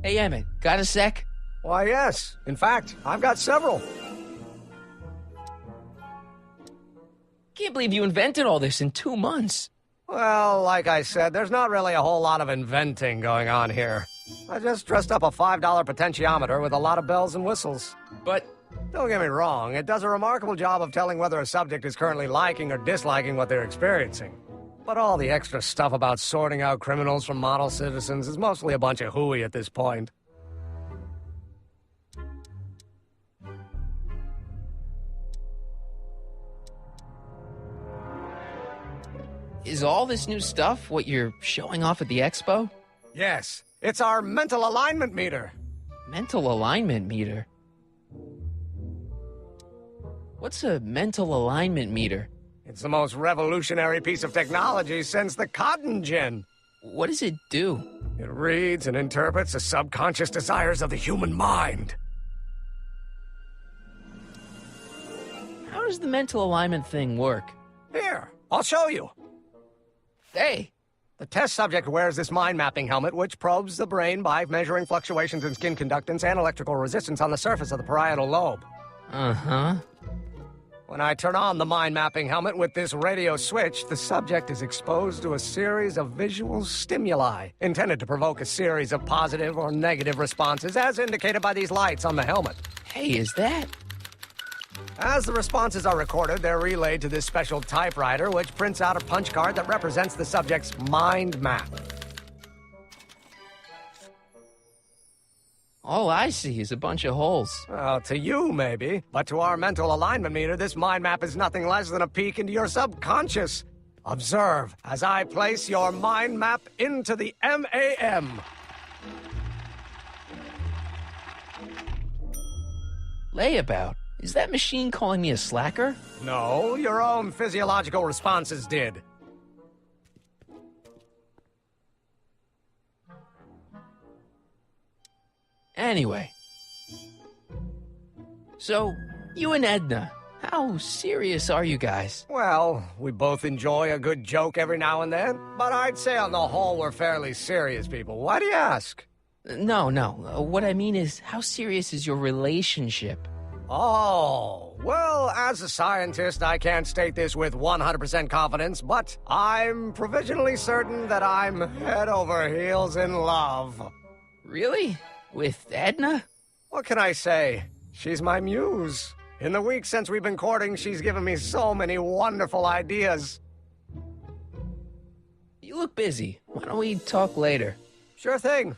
Hey, Emmett, got a sec? Why, yes. In fact, I've got several. Can't believe you invented all this in 2 months. Well, like I said, there's not really a whole lot of inventing going on here. I just dressed up a $5 potentiometer with a lot of bells and whistles. But Don't get me wrong, it does a remarkable job of telling whether a subject is currently liking or disliking what they're experiencing. But all the extra stuff about sorting out criminals from model citizens is mostly a bunch of hooey at this point. is all this new stuff what you're showing off at the expo? Yes, it's our mental alignment meter. Mental alignment meter? What's a mental alignment meter? It's the most revolutionary piece of technology since the cotton gin. What does it do? It reads and interprets the subconscious desires of the human mind. How does the mental alignment thing work? Here, I'll show you. Hey, The test subject wears this mind-mapping helmet, which probes the brain by measuring fluctuations in skin conductance and electrical resistance on the surface of the parietal lobe. uh-huh. When I turn on the mind-mapping helmet with this radio switch, the subject is exposed to a series of visual stimuli, intended to provoke a series of positive or negative responses, as indicated by these lights on the helmet. Hey, is that? As the responses are recorded, they're relayed to this special typewriter, which prints out a punch card that represents the subject's mind map. All I see is a bunch of holes. Well, to you, maybe. But to our mental alignment meter, this mind map is nothing less than a peek into your subconscious. Observe as I place your mind map into the MAM. Layabout. Is that machine calling me a slacker? No, your own physiological responses did. Anyway. So, you and Edna, how serious are you guys? Well, we both enjoy a good joke every now and then, but I'd say on the whole we're fairly serious people. Why do you ask? No. What I mean is, how serious is your relationship? Oh, well, as a scientist, I can't state this with 100% confidence, but I'm provisionally certain that I'm head over heels in love. Really? With Edna? What can I say? She's my muse. In the weeks since we've been courting, she's given me so many wonderful ideas. You look busy. Why don't we talk later? Sure thing.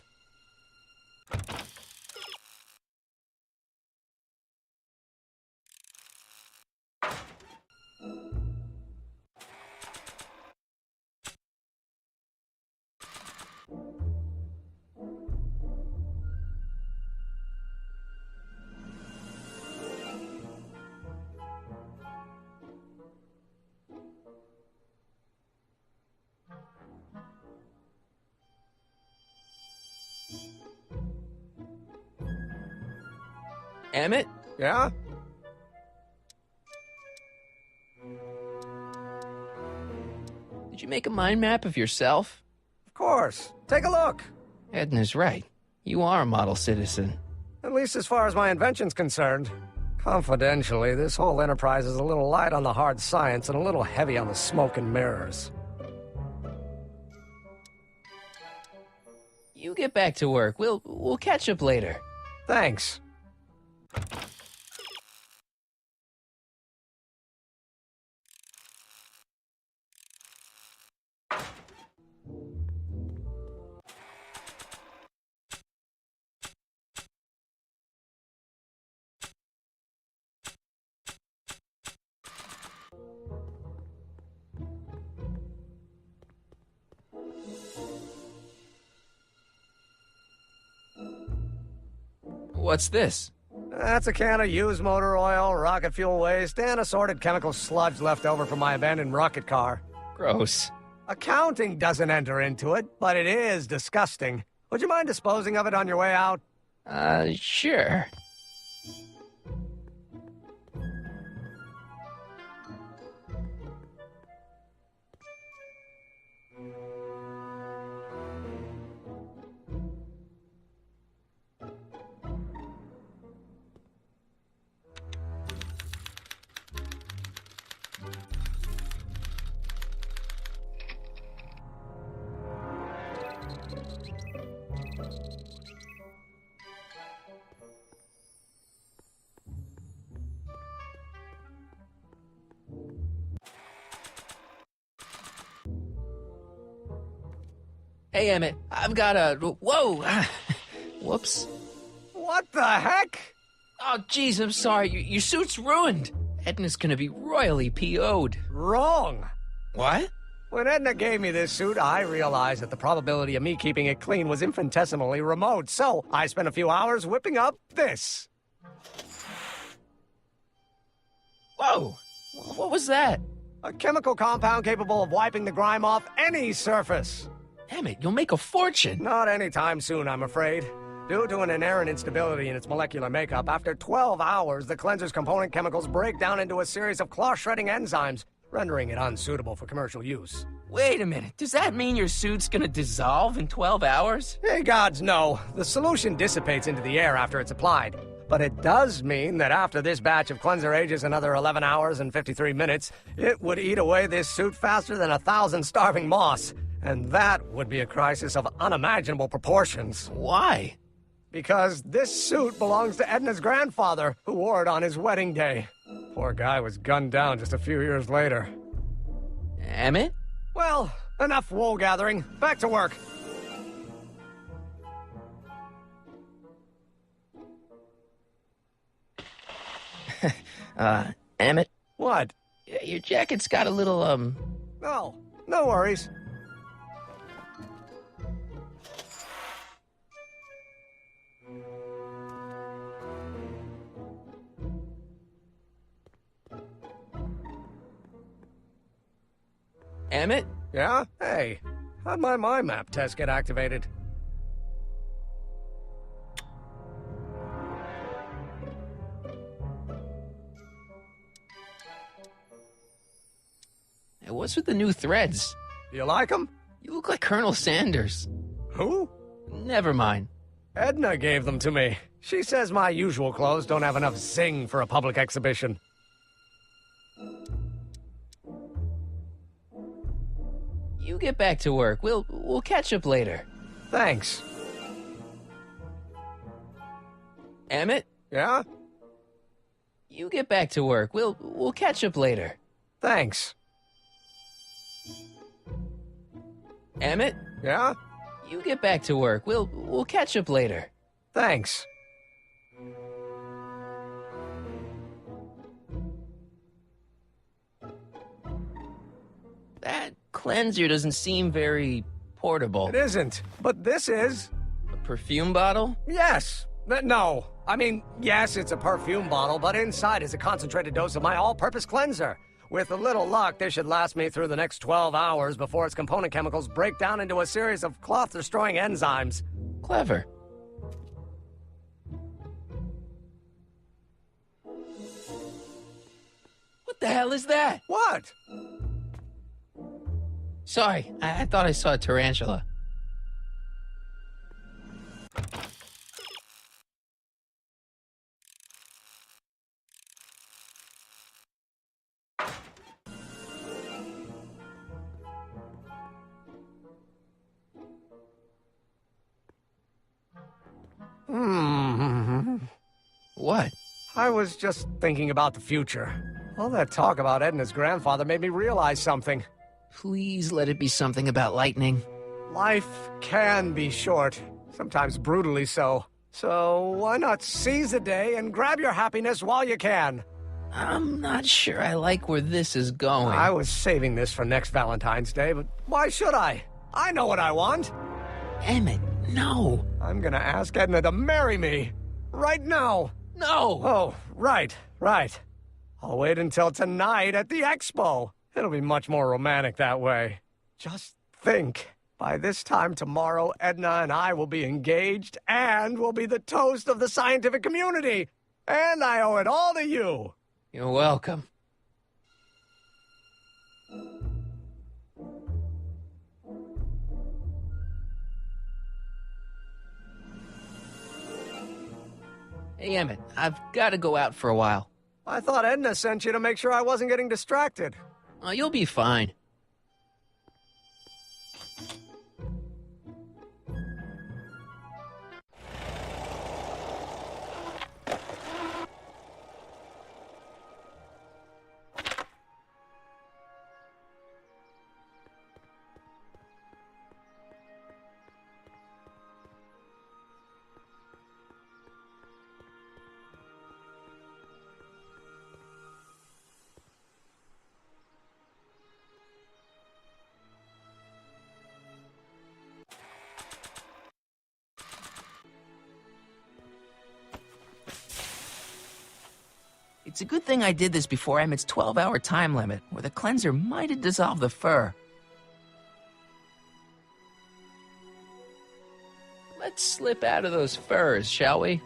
Emmett? Yeah? Did you make a mind map of yourself? Of course. Take a look. Edna's right. You are a model citizen. At least as far as my invention's concerned. Confidentially, this whole enterprise is a little light on the hard science and a little heavy on the smoke and mirrors. You get back to work. We'll catch up later. Thanks. What's this? That's a can of used motor oil, rocket fuel waste, and assorted chemical sludge left over from my abandoned rocket car. Gross. Accounting doesn't enter into it, but it is disgusting. Would you mind disposing of it on your way out? Sure. Hey, Emmett, I've got a... Whoa! Whoops. What the heck? Oh, jeez, I'm sorry. Your suit's ruined. Edna's gonna be royally PO'd. Wrong. What? When Edna gave me this suit, I realized that the probability of me keeping it clean was infinitesimally remote, so I spent a few hours whipping up this. Whoa! What was that? A chemical compound capable of wiping the grime off any surface. Emmett, you'll make a fortune. Not anytime soon, I'm afraid. Due to an inherent instability in its molecular makeup, after 12 hours, the cleanser's component chemicals break down into a series of cloth-shredding enzymes, rendering it unsuitable for commercial use. Wait a minute. Does that mean your suit's gonna dissolve in 12 hours? Hey, gods, no. The solution dissipates into the air after it's applied. But it does mean that after this batch of cleanser ages another 11 hours and 53 minutes, it would eat away this suit faster than 1,000 starving moths. And that would be a crisis of unimaginable proportions. Why? Because this suit belongs to Edna's grandfather, who wore it on his wedding day. Poor guy was gunned down just a few years later. Emmett? Well, enough wool gathering. Back to work. Emmett? What? Your jacket's got a little, Oh, no worries. Emmett? Yeah? Hey, how'd my mind map test get activated? Hey, what's with the new threads? You like them? You look like Colonel Sanders. Who? Never mind. Edna gave them to me. She says my usual clothes don't have enough zing for a public exhibition. You get back to work. We'll catch up later. Thanks. Emmett? Yeah? You get back to work. We'll catch up later. Thanks. Emmett? Yeah? You get back to work. We'll catch up later. Thanks. That cleanser doesn't seem very portable. It isn't, but this is. A perfume bottle? Yes. No. I mean, yes, it's a perfume bottle, but inside is a concentrated dose of my all-purpose cleanser. With a little luck, this should last me through the next 12 hours before its component chemicals break down into a series of cloth-destroying enzymes. Clever. What the hell is that? What? Sorry, I thought I saw a tarantula. What? I was just thinking about the future. All that talk about Edna's grandfather made me realize something. Please let it be something about lightning. Life can be short, sometimes brutally so. So why not seize the day and grab your happiness while you can? I'm not sure I like where this is going. I was saving this for next Valentine's Day, but why should I? I know what I want. Emmett, no. I'm gonna ask Edna to marry me. Right now. No! Oh, right. I'll wait until tonight at the expo. It'll be much more romantic that way. Just think. By this time tomorrow, Edna and I will be engaged and will be the toast of the scientific community. And I owe it all to you. You're welcome. Hey, Emmett, I've got to go out for a while. I thought Edna sent you to make sure I wasn't getting distracted. Oh, you'll be fine. It's a good thing I did this before Emmett's 12-hour time limit, or the cleanser might have dissolved the fur. Let's slip out of those furs, shall we?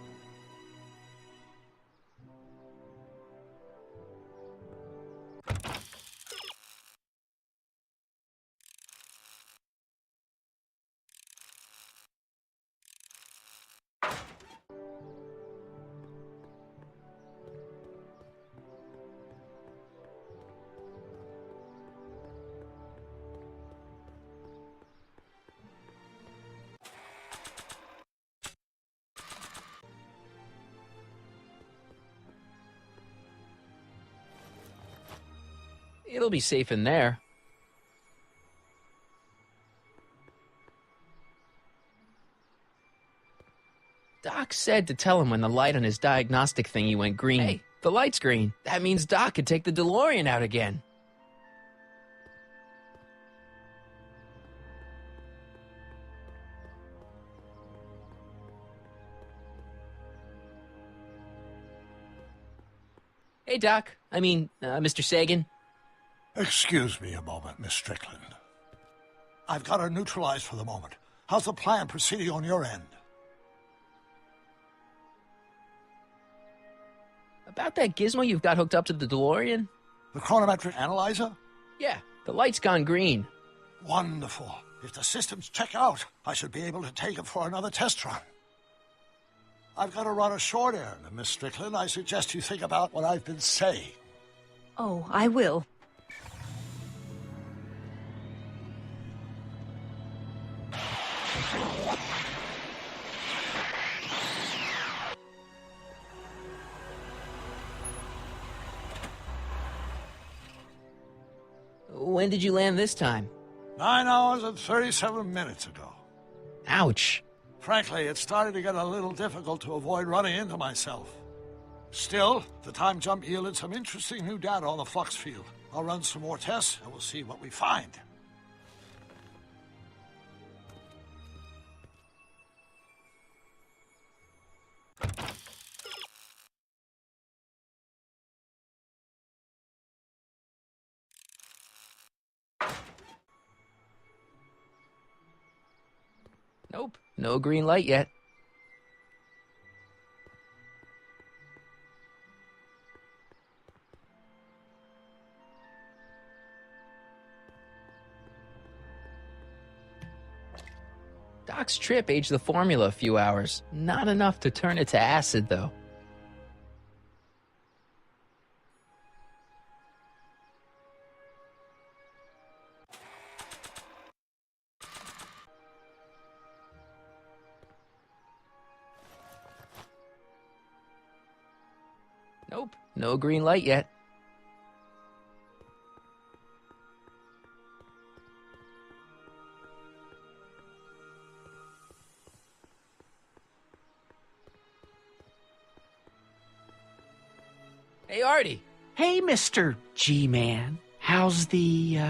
It'll be safe in there. Doc said to tell him when the light on his diagnostic thingy went green. Hey, the light's green. That means Doc could take the DeLorean out again. Hey, Doc. Mr. Sagan. Excuse me a moment, Miss Strickland. I've got her neutralized for the moment. How's the plan proceeding on your end? About that gizmo you've got hooked up to the DeLorean? The chronometric analyzer? Yeah, the light's gone green. Wonderful. If the systems check out, I should be able to take it for another test run. I've got to run a short errand, Miss Strickland. I suggest you think about what I've been saying. Oh, I will. When did you land this time? 9 hours and 37 minutes ago. Ouch. Frankly, it started to get a little difficult to avoid running into myself. Still, the time jump yielded some interesting new data on the flux field. I'll run some more tests, and we'll see what we find. Nope, no green light yet. Doc's trip aged the formula a few hours. Not enough to turn it to acid, though. Nope, no green light yet. Hey, Artie. Hey, Mr. G-Man. How's the,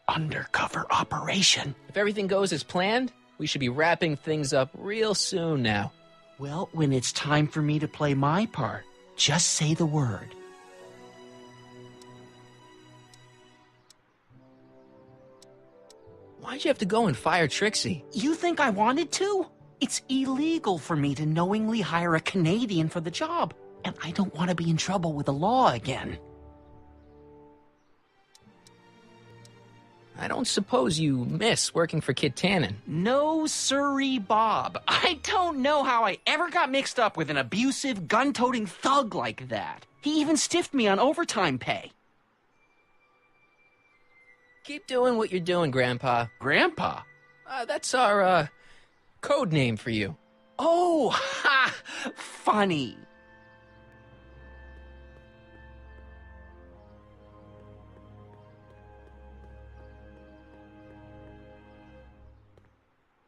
undercover operation? If everything goes as planned, we should be wrapping things up real soon now. Well, when it's time for me to play my part, just say the word. Why'd you have to go and fire Trixie? You think I wanted to? It's illegal for me to knowingly hire a Canadian for the job, and I don't want to be in trouble with the law again. I don't suppose you miss working for Kit Tannen. No, sirree, Bob. I don't know how I ever got mixed up with an abusive, gun-toting thug like that. He even stiffed me on overtime pay. Keep doing what you're doing, Grandpa. Grandpa? That's our, code name for you. Oh, ha! Funny.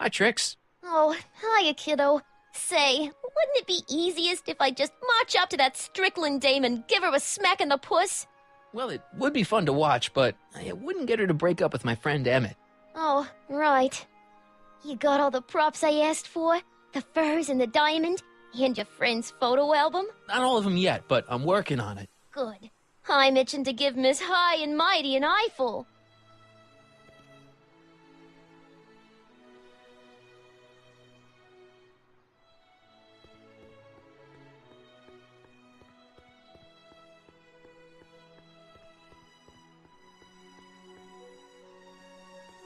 Hi, Trix. Oh, hiya, kiddo. Say, wouldn't it be easiest if I just march up to that Strickland dame and give her a smack in the puss? Well, it would be fun to watch, but I wouldn't get her to break up with my friend Emmett. Oh, right. You got all the props I asked for? The furs and the diamond? And your friend's photo album? Not all of them yet, but I'm working on it. Good. I'm itching to give Miss High and Mighty an eyeful.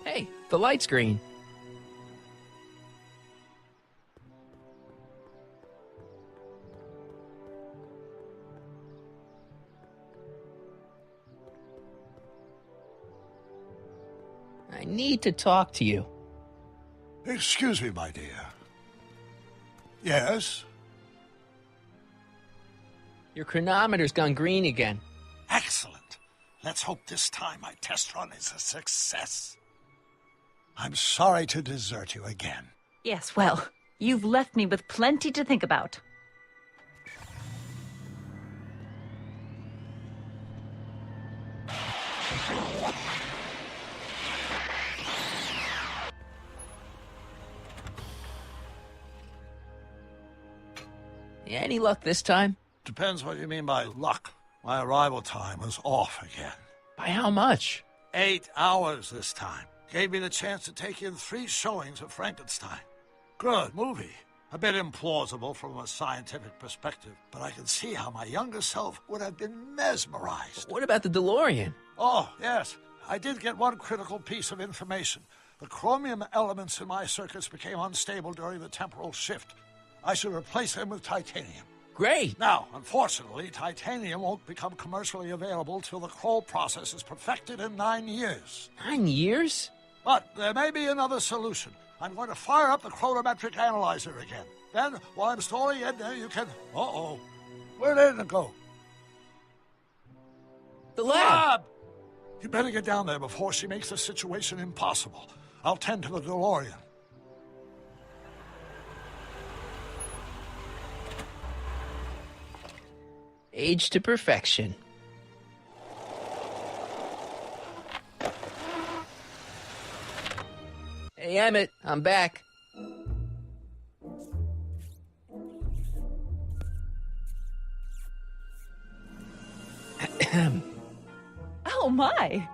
Hey, the light screen. I need to talk to you. Excuse me, my dear. Yes? Your chronometer's gone green again. Excellent. Let's hope this time my test run is a success. I'm sorry to desert you again. Yes, well, you've left me with plenty to think about. Any luck this time? Depends what you mean by luck. My arrival time was off again. By how much? 8 hours this time. Gave me the chance to take in 3 showings of Frankenstein. Good movie. A bit implausible from a scientific perspective, but I can see how my younger self would have been mesmerized. What about the DeLorean? Oh, yes. I did get one critical piece of information. The chromium elements in my circuits became unstable during the temporal shift. I should replace them with titanium. Great. Now, unfortunately, titanium won't become commercially available till the Kroll process is perfected in 9 years. 9 years? But there may be another solution. I'm going to fire up the chronometric analyzer again. Then, while I'm stalling Edna, you can... Uh-oh. Where did Edna go? The lab! You better get down there before she makes the situation impossible. I'll tend to the DeLorean. Age to perfection. Hey, Emmett, I'm back. Oh, my.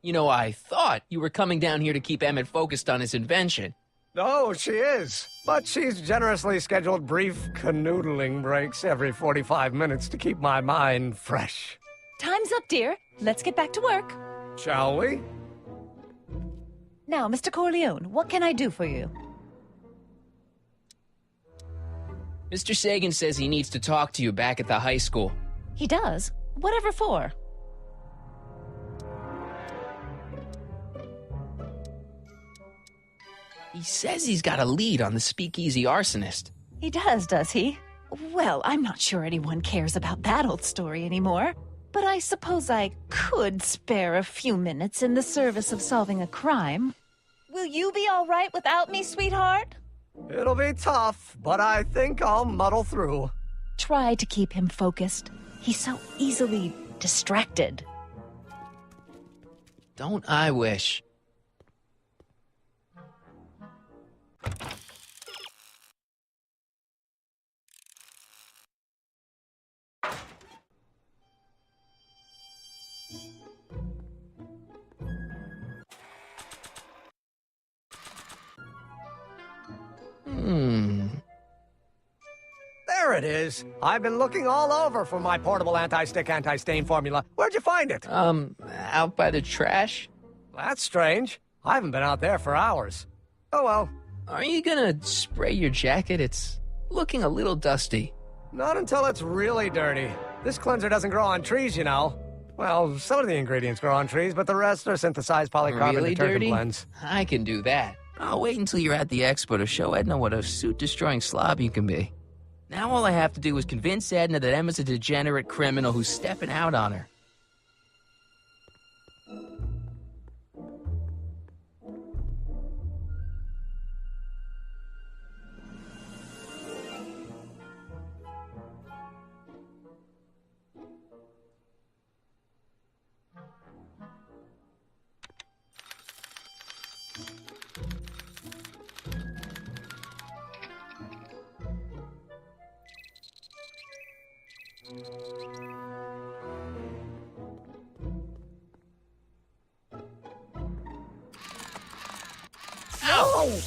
You know, I thought you were coming down here to keep Emmett focused on his invention. Oh, she is. But she's generously scheduled brief canoodling breaks every 45 minutes to keep my mind fresh. Time's up, dear. Let's get back to work. Shall we? Now, Mr. Corleone, what can I do for you? Mr. Sagan says he needs to talk to you back at the high school. He does? Whatever for? He says he's got a lead on the speakeasy arsonist. He does he? Well, I'm not sure anyone cares about that old story anymore. But I suppose I could spare a few minutes in the service of solving a crime. Will you be all right without me, sweetheart? It'll be tough, but I think I'll muddle through. Try to keep him focused. He's so easily distracted. Don't I wish? There it is. I've been looking all over for my portable anti-stick, anti-stain formula. Where'd you find it? Out by the trash? That's strange. I haven't been out there for hours. Oh well. Are you gonna spray your jacket? It's looking a little dusty. Not until it's really dirty. This cleanser doesn't grow on trees, you know. Well, some of the ingredients grow on trees, but the rest are synthesized polycarbonate Really detergent dirty? blends. I can do that. I'll wait until you're at the expo to show Edna what a suit-destroying slob you can be. Now all I have to do is convince Edna that Emma's a degenerate criminal who's stepping out on her. Ow!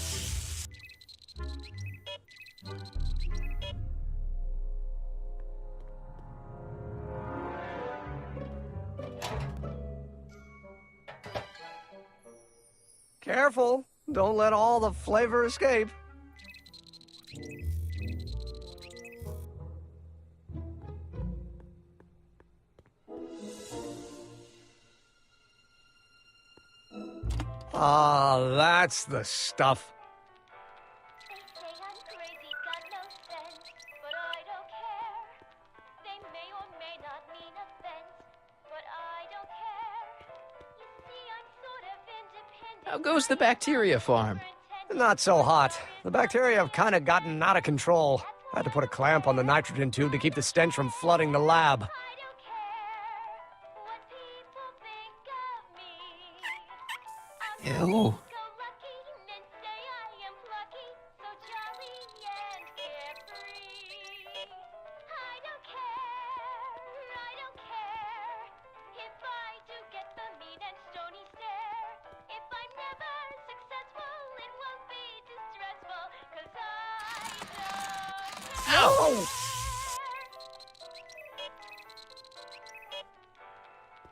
Careful. Don't let all the flavor escape. Ah, that's the stuff. They say I'm crazy, got no sense, but I don't care. They may or may not mean offense, but I don't care. You see, I'm sort of independent. How goes the bacteria farm? Not so hot. The bacteria have kind of gotten out of control. I had to put a clamp on the nitrogen tube to keep the stench from flooding the lab. I don't care what people think of me. I'm Ew. so lucky and say I am plucky, so jolly and carefree. I don't care if I do get the mean and stony stare. If I'm never successful, it won't be distressful, 'cause I don't Ow!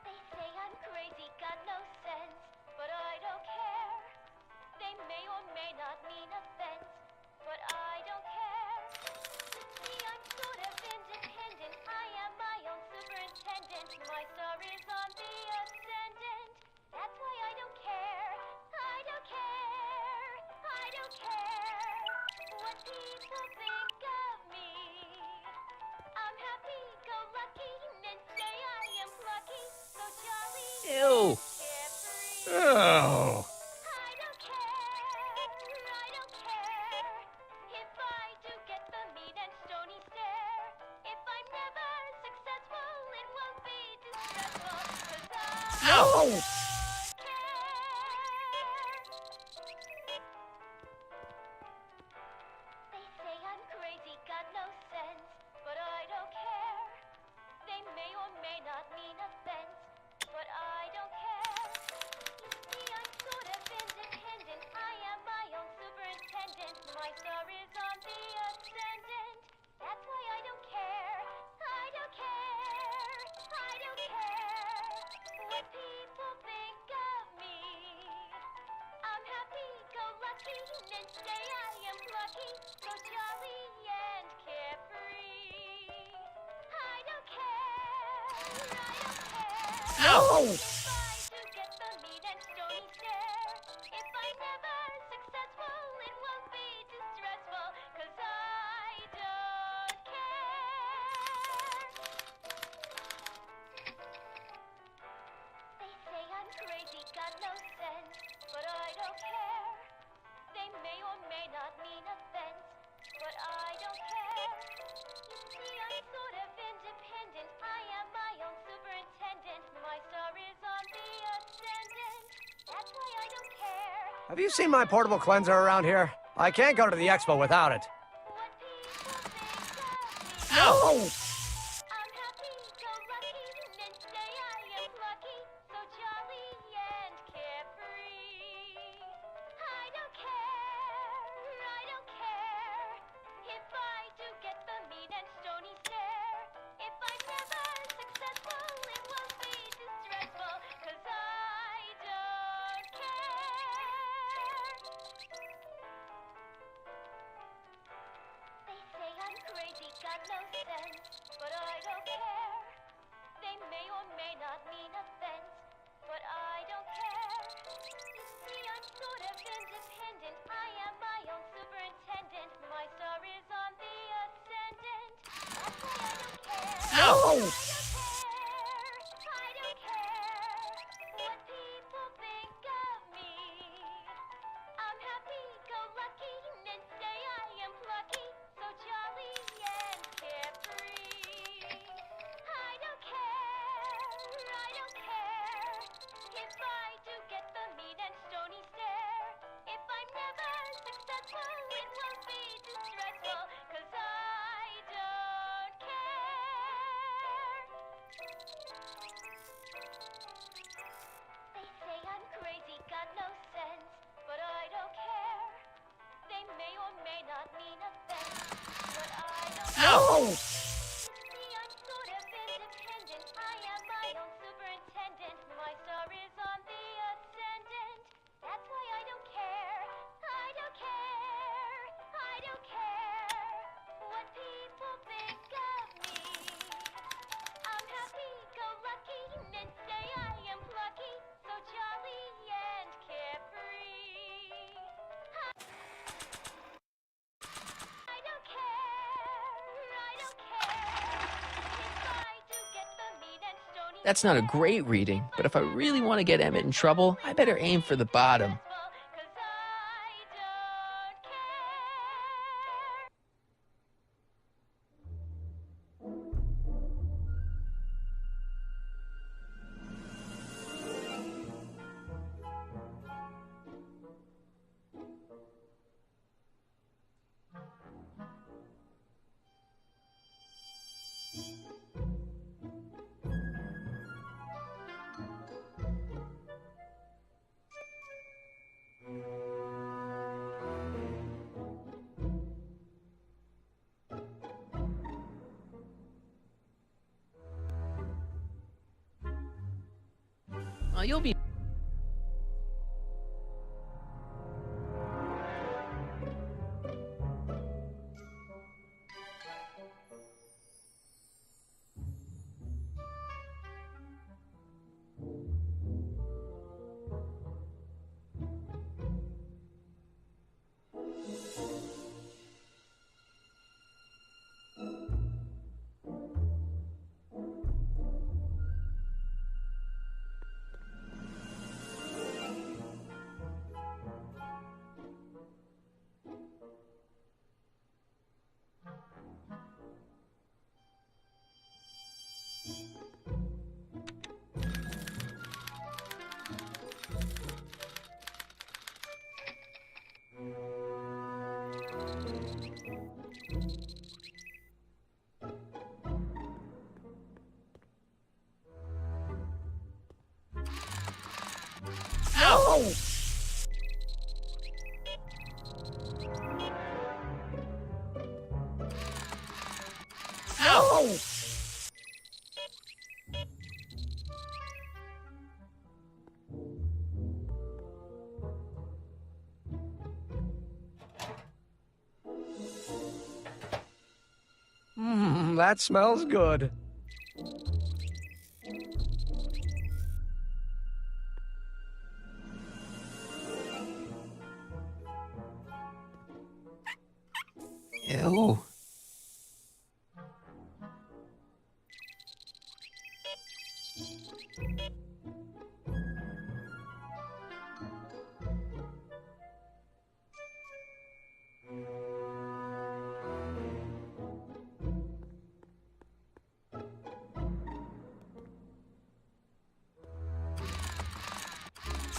They say I'm crazy, got no sense, but I don't care. They may or may not mean offense, but I don't care. You see, I'm sort of independent. I am my own superintendent. My star is on the ascendant. That's why I don't care. I don't care. I don't care what people think of me. I'm happy-go-lucky and say I am plucky, so jolly Ew. and carefree. Oh. I don't care, I don't care if I do get the mean and stony stare. If I'm never successful, it won't be distressful, 'cause I Ow! don't care. They say I'm crazy, got no sense, but I don't care. They may or may not mean offense, but I don't care. You see, I'm sort of independent. I am my own superintendent. My star is on the ascendant. That's why I don't care. I don't care. I don't care what people think of me. I'm happy-go-lucky and say I am plucky, so jolly and carefree. I don't care. I don't care. Ow! If I do get the mean and stony stare. If I'm never successful, it won't be distressful, 'cause I don't care. They say I'm crazy, got no sense, but I don't care. They may or may not mean offense, but I don't care. You see, I'm sort of independent. I am my own superintendent. My star is on the ascendant. That's why I don't care Have you seen my portable cleanser around here? I can't go to the expo without it. what people think of me. Ow! I'm happy-go-lucky and say I am plucky, so jolly and carefree. I don't care if I do get the mean and stony stare. If I'm never successful, it won't be distressful, 'cause I don't care. They say I'm crazy, got no sense, but I don't care. They may or may not mean offense, but I don't care. You see, I'm sort of independent. I am my own superintendent. My star is on the ascendant. That's why I don't care. Ow! I don't care what people think of me. I'm happy-go-lucky and say I am plucky, so jolly and carefree. I don't care if I do get the mean and stony stare. If I'm never successful, it won't be distressful, 'cause I don't care. That's not a great reading, but if I really want to get Emmett in trouble, I better aim for the bottom. Well, you'll be... Ow! Ow! That smells good. Ew.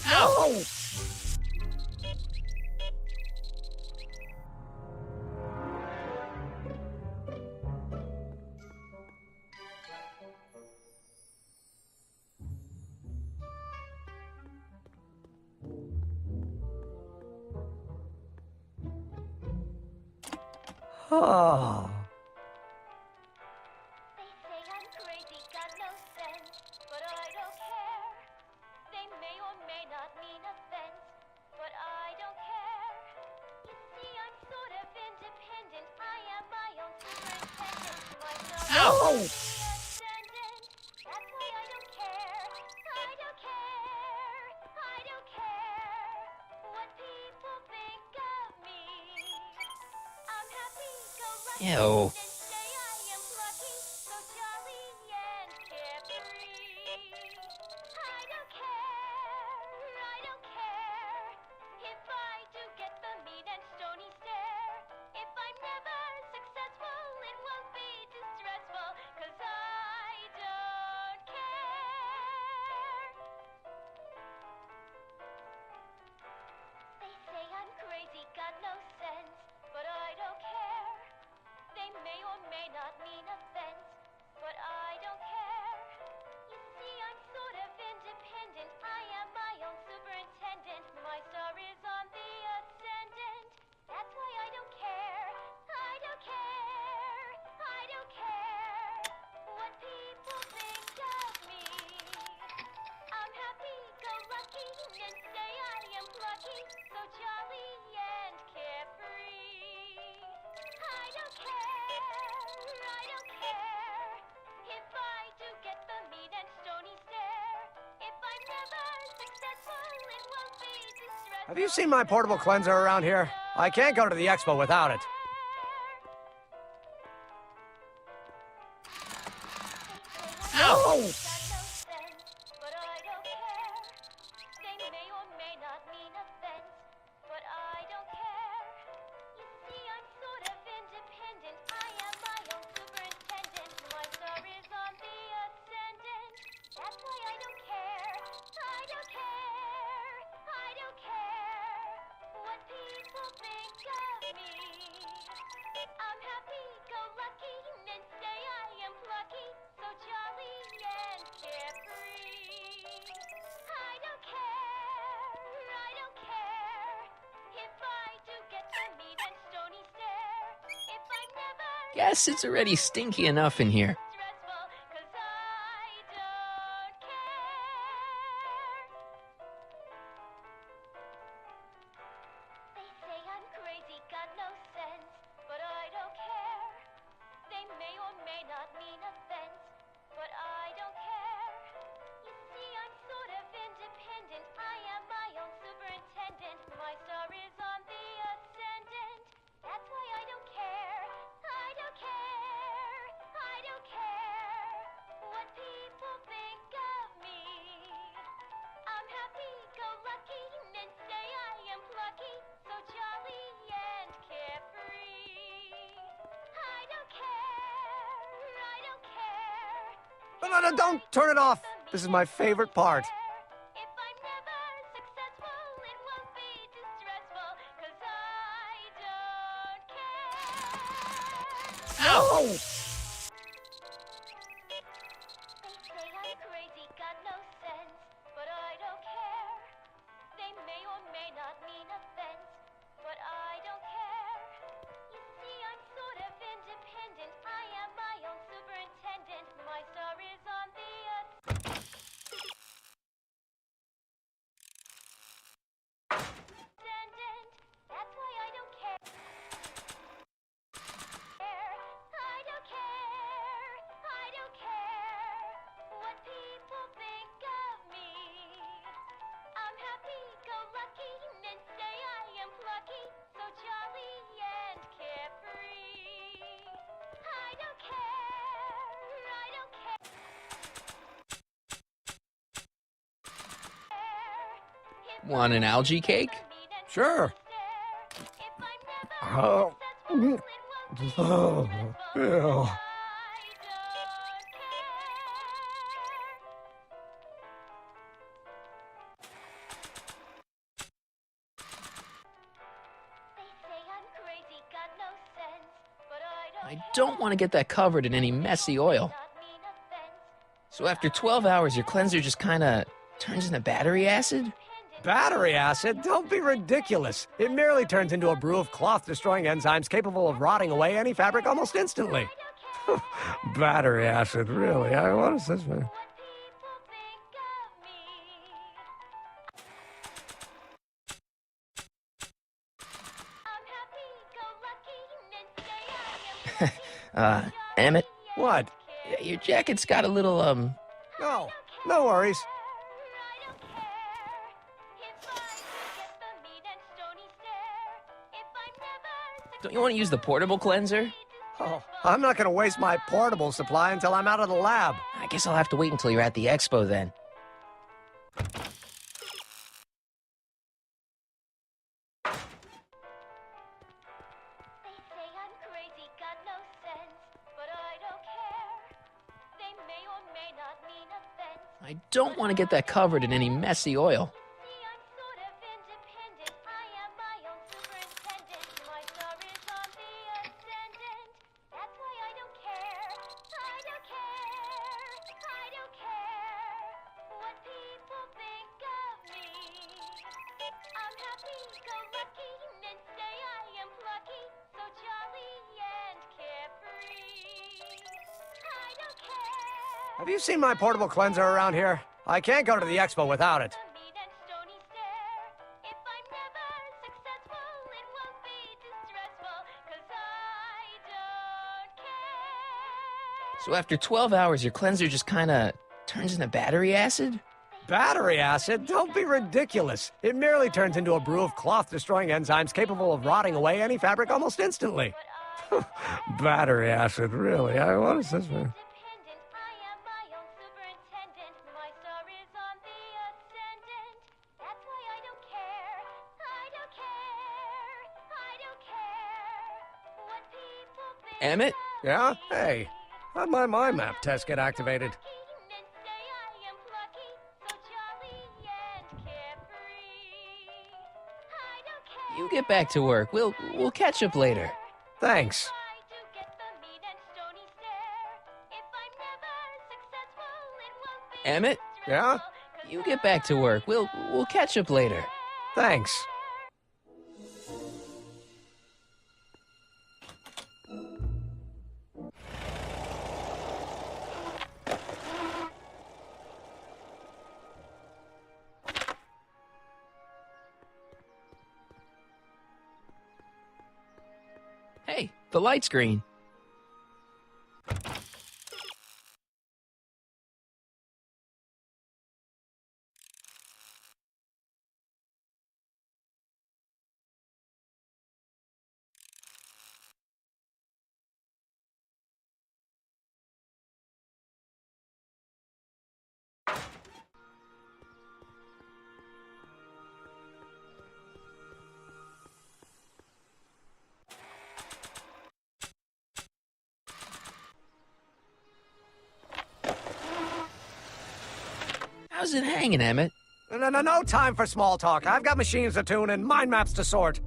Ow! Oh. They say I'm crazy, got no sense, but I don't care. They may or may not mean offense, but I don't care. You see, I'm sort of independent. I am my own superintendent. My Ow! ascendant. That's why I don't care. I don't care. I don't care what people think of me. I'm happy, go lucky. Ew. And say I am lucky, so jolly and carefree. I don't care, I don't care if I do get the mean and stony stare. If I'm never successful, it won't be distressful, 'cause I don't care. They say I'm crazy, got no sense, but I don't care. They may or may not mean offense, but I don't care. You see, I'm sort of independent. I am my own superintendent. My star is on the ascendant. That's why I don't care. I don't care. I don't care what people think of me. I'm happy, go lucky, and say I am lucky, so jolly and carefree. I don't care if I do get the mean and stony stare. If I'm never successful, it won't be distressful. Have you seen my portable cleanser around here? I can't go to the expo without it. Ow! people think of me? I'm happy-go-lucky, and say I am plucky, so jolly and carefree. I don't care, if I do get the mean and stony stare, if I never Guess it's already stinky enough in here. stressful, 'cause I don't care. They say I'm crazy, got no sense, but I don't care. They may or may not mean offense, but I don't care. You see, I'm sort of independent. I am my own superintendent. My star is on the ascendant. That's why I don't care. I don't care. I don't care what people think of me. I'm happy-go-lucky, and say I am plucky, so jolly and carefree. I don't care. I don't care. No, don't turn it off. This is my favorite part. If I'm never successful, it won't be distressful, 'cause I don't care. Oh! They say I'm crazy, got no sense, but I don't care. They may or may not mean offense, but I don't care. You see, I'm sort of independent. I am my own superintendent. My star is on the ascendant. That's why I don't care. I don't care. I don't care what people think of me. I'm happy-go-lucky, and say I am plucky, so jolly and carefree. I don't care. I don't care. Want an algae cake? Sure. If I'm never Oh. successful, it won't be Oh, stressful. ew. I don't care. They say I'm crazy, got no sense, but I don't want to get that covered in any messy oil. not mean offense. So after 12 hours, your cleanser just kinda turns into battery acid? Battery acid? Don't be ridiculous. It merely turns into a brew of cloth-destroying enzymes capable of rotting away any fabric almost instantly. Battery acid, really? What is this? What people think of me. I'm happy-go-lucky, and say I am Emmett, What? your jacket's got a little, No, no worries. I don't care if I get the mean and stony stare. If I'm never don't you want to use the portable cleanser? Oh, I'm not going to waste my portable supply until I'm out of the lab. I guess I'll have to wait until you're at the expo then. They say I'm crazy, got no sense, but I don't care. They may or may not mean offense. I don't want to get that covered in any messy oil. See, I'm sort of independent. I am my own superintendent. My star is on the ascendant. That's why I don't care. I don't care. I don't care what people think of me. I'm happy-go-lucky, and say I am plucky, so jolly and carefree. I don't care. Have you seen my portable cleanser around here? I can't go to the expo without it. The mean and stony stare. If I'm never successful, it won't be distressful, 'cause I don't care. So after 12 hours, your cleanser just kinda turns into battery acid? Battery acid? Don't be ridiculous. It merely turns into a brew of cloth-destroying enzymes capable of rotting away any fabric almost instantly. Battery acid, really? What is this? Independent, I am my own superintendent. My star is on the ascendant. That's why I don't care. I don't care. I don't care what people think. Emmett? Yeah? Hey, how'd my mind map test get activated? And say I am plucky, so jolly and carefree. I don't care. You get get back to work. We'll catch up later. Thanks. Try to get the mean and stony stare. If I'm never successful, it won't be Emmett, Yeah? stressful, you get back to work. We'll catch up later. Thanks. Hey, the light's green. How's it hanging, Emmett? No time for small talk. I've got machines to tune and mind maps to sort.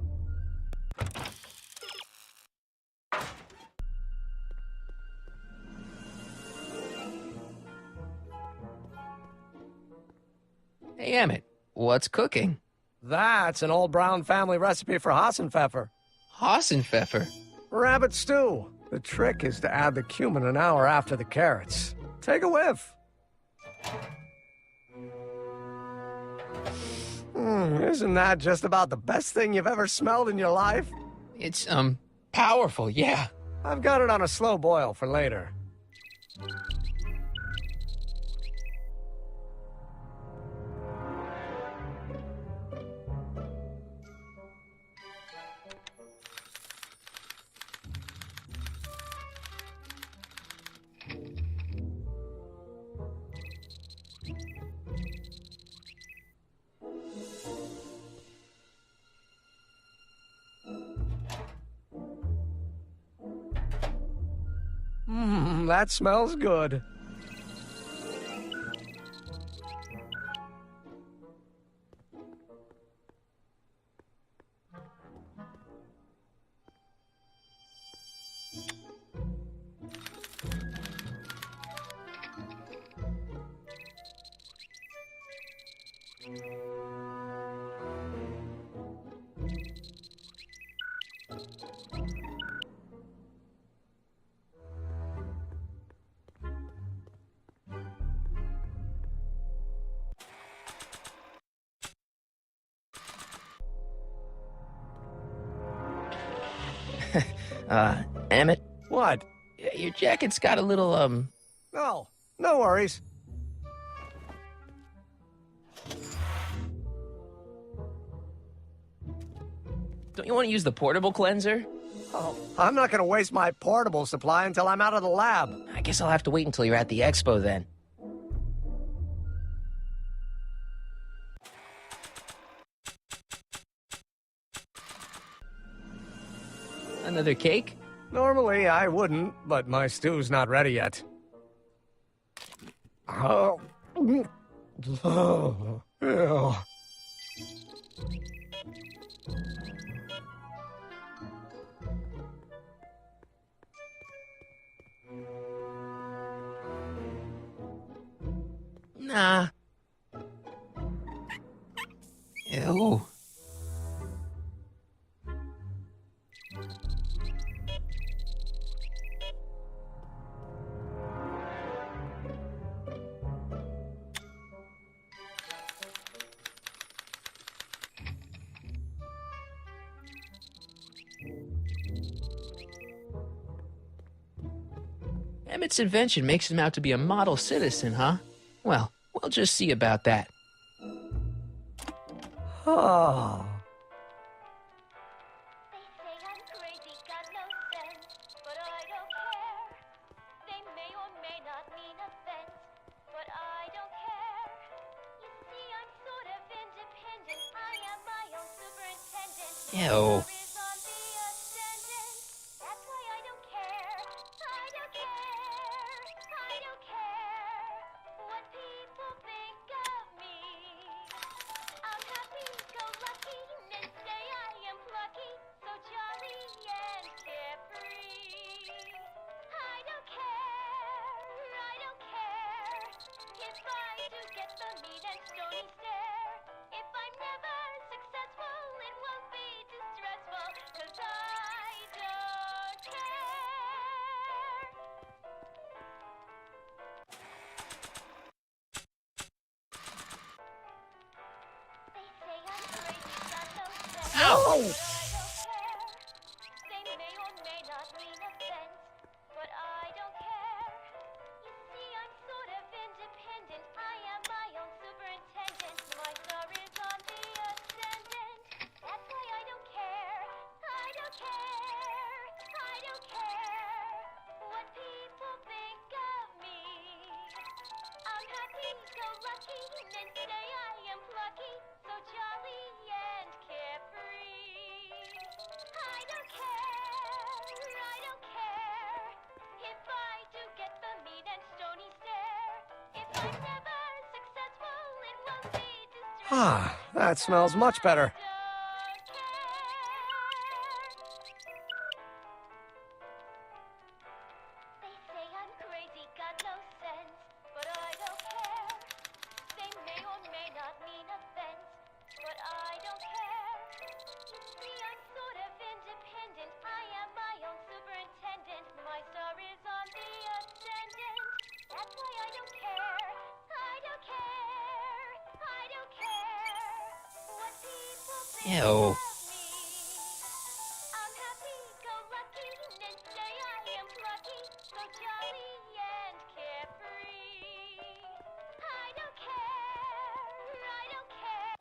Hey, Emmett, what's cooking? That's an old Brown family recipe for Hassenpfeffer. Hassenpfeffer. Rabbit stew. The trick is to add the cumin an hour after the carrots. Take a whiff. Isn't that just about the best thing you've ever smelled in your life? It's, powerful, yeah. I've got it on a slow boil for later. That smells good. Emmett, What? your jacket's got a little, No, no worries. don't you want to use the portable cleanser? Oh, I'm not going to waste my portable supply until I'm out of the lab. I guess I'll have to wait until you're at the expo then. Another cake? Normally I wouldn't, but my stew's not ready yet. Oh. Oh. Ew. Nah. Ew. Emmett's invention makes him out to be a model citizen, huh? Well, we'll just see about that. Oh. They say I'm crazy, got no sense, but I don't care. They may or may not mean offense, but I don't care. You see, I'm sort of independent. I am my own superintendent. Ew. Power is on the ascendant. That's why I don't care. I don't care. I don't care what people think of me. I'm happy-go-lucky, men say I am plucky. don't care what people think of me. I'm happy-go-lucky, and say I am plucky, so jolly and carefree. I don't care if I do get the mean and stony stare. If I'm never successful, it won't be distressful. Ah, that smells much better. They say I'm crazy, got no sense, but I don't care. They may or may not mean offense, but I don't care. You see, I'm sort of independent. I am my own superintendent. My star is on the ascendant. That's why I don't care. I don't care. I don't care what people think Ew. of me. I'm happy-go-lucky, and say I am plucky, so jolly and carefree. I don't care. I don't care.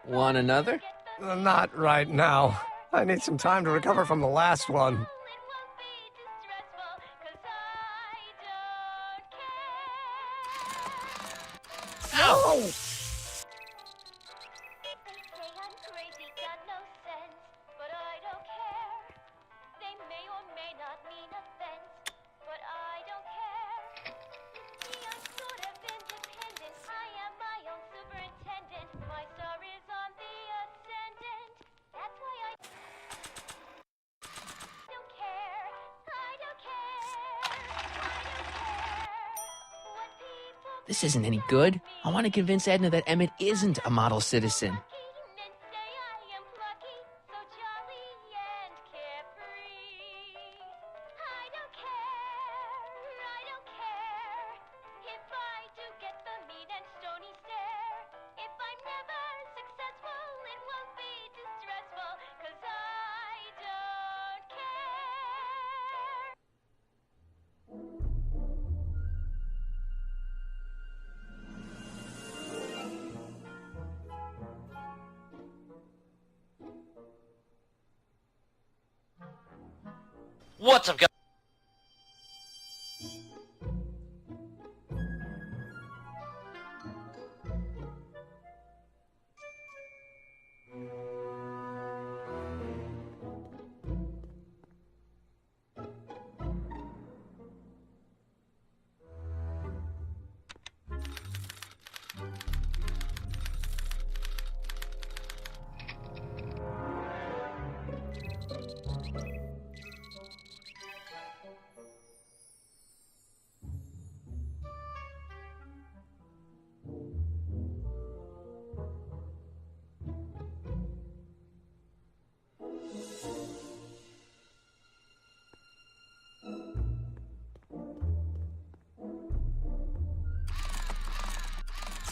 If Want I another? get the Not right now. I need some time to recover from the last one. it won't be distressful, 'cause I don't care. Ow! They say I'm crazy, got no sense, but I don't care. They may or may not mean offense, but I don't care. You see, I'm sort of independent. I am my own superintendent. My star is on the ascendant. That's why I don't care. I don't care. I don't care what people This isn't any good. I want to convince Edna that Emmett isn't a model citizen. and say I am plucky, so jolly and carefree. I don't care if I do get the mean and stony stare. If I'm never successful, it won't be distressful, 'cause I don't care. What's up, guys?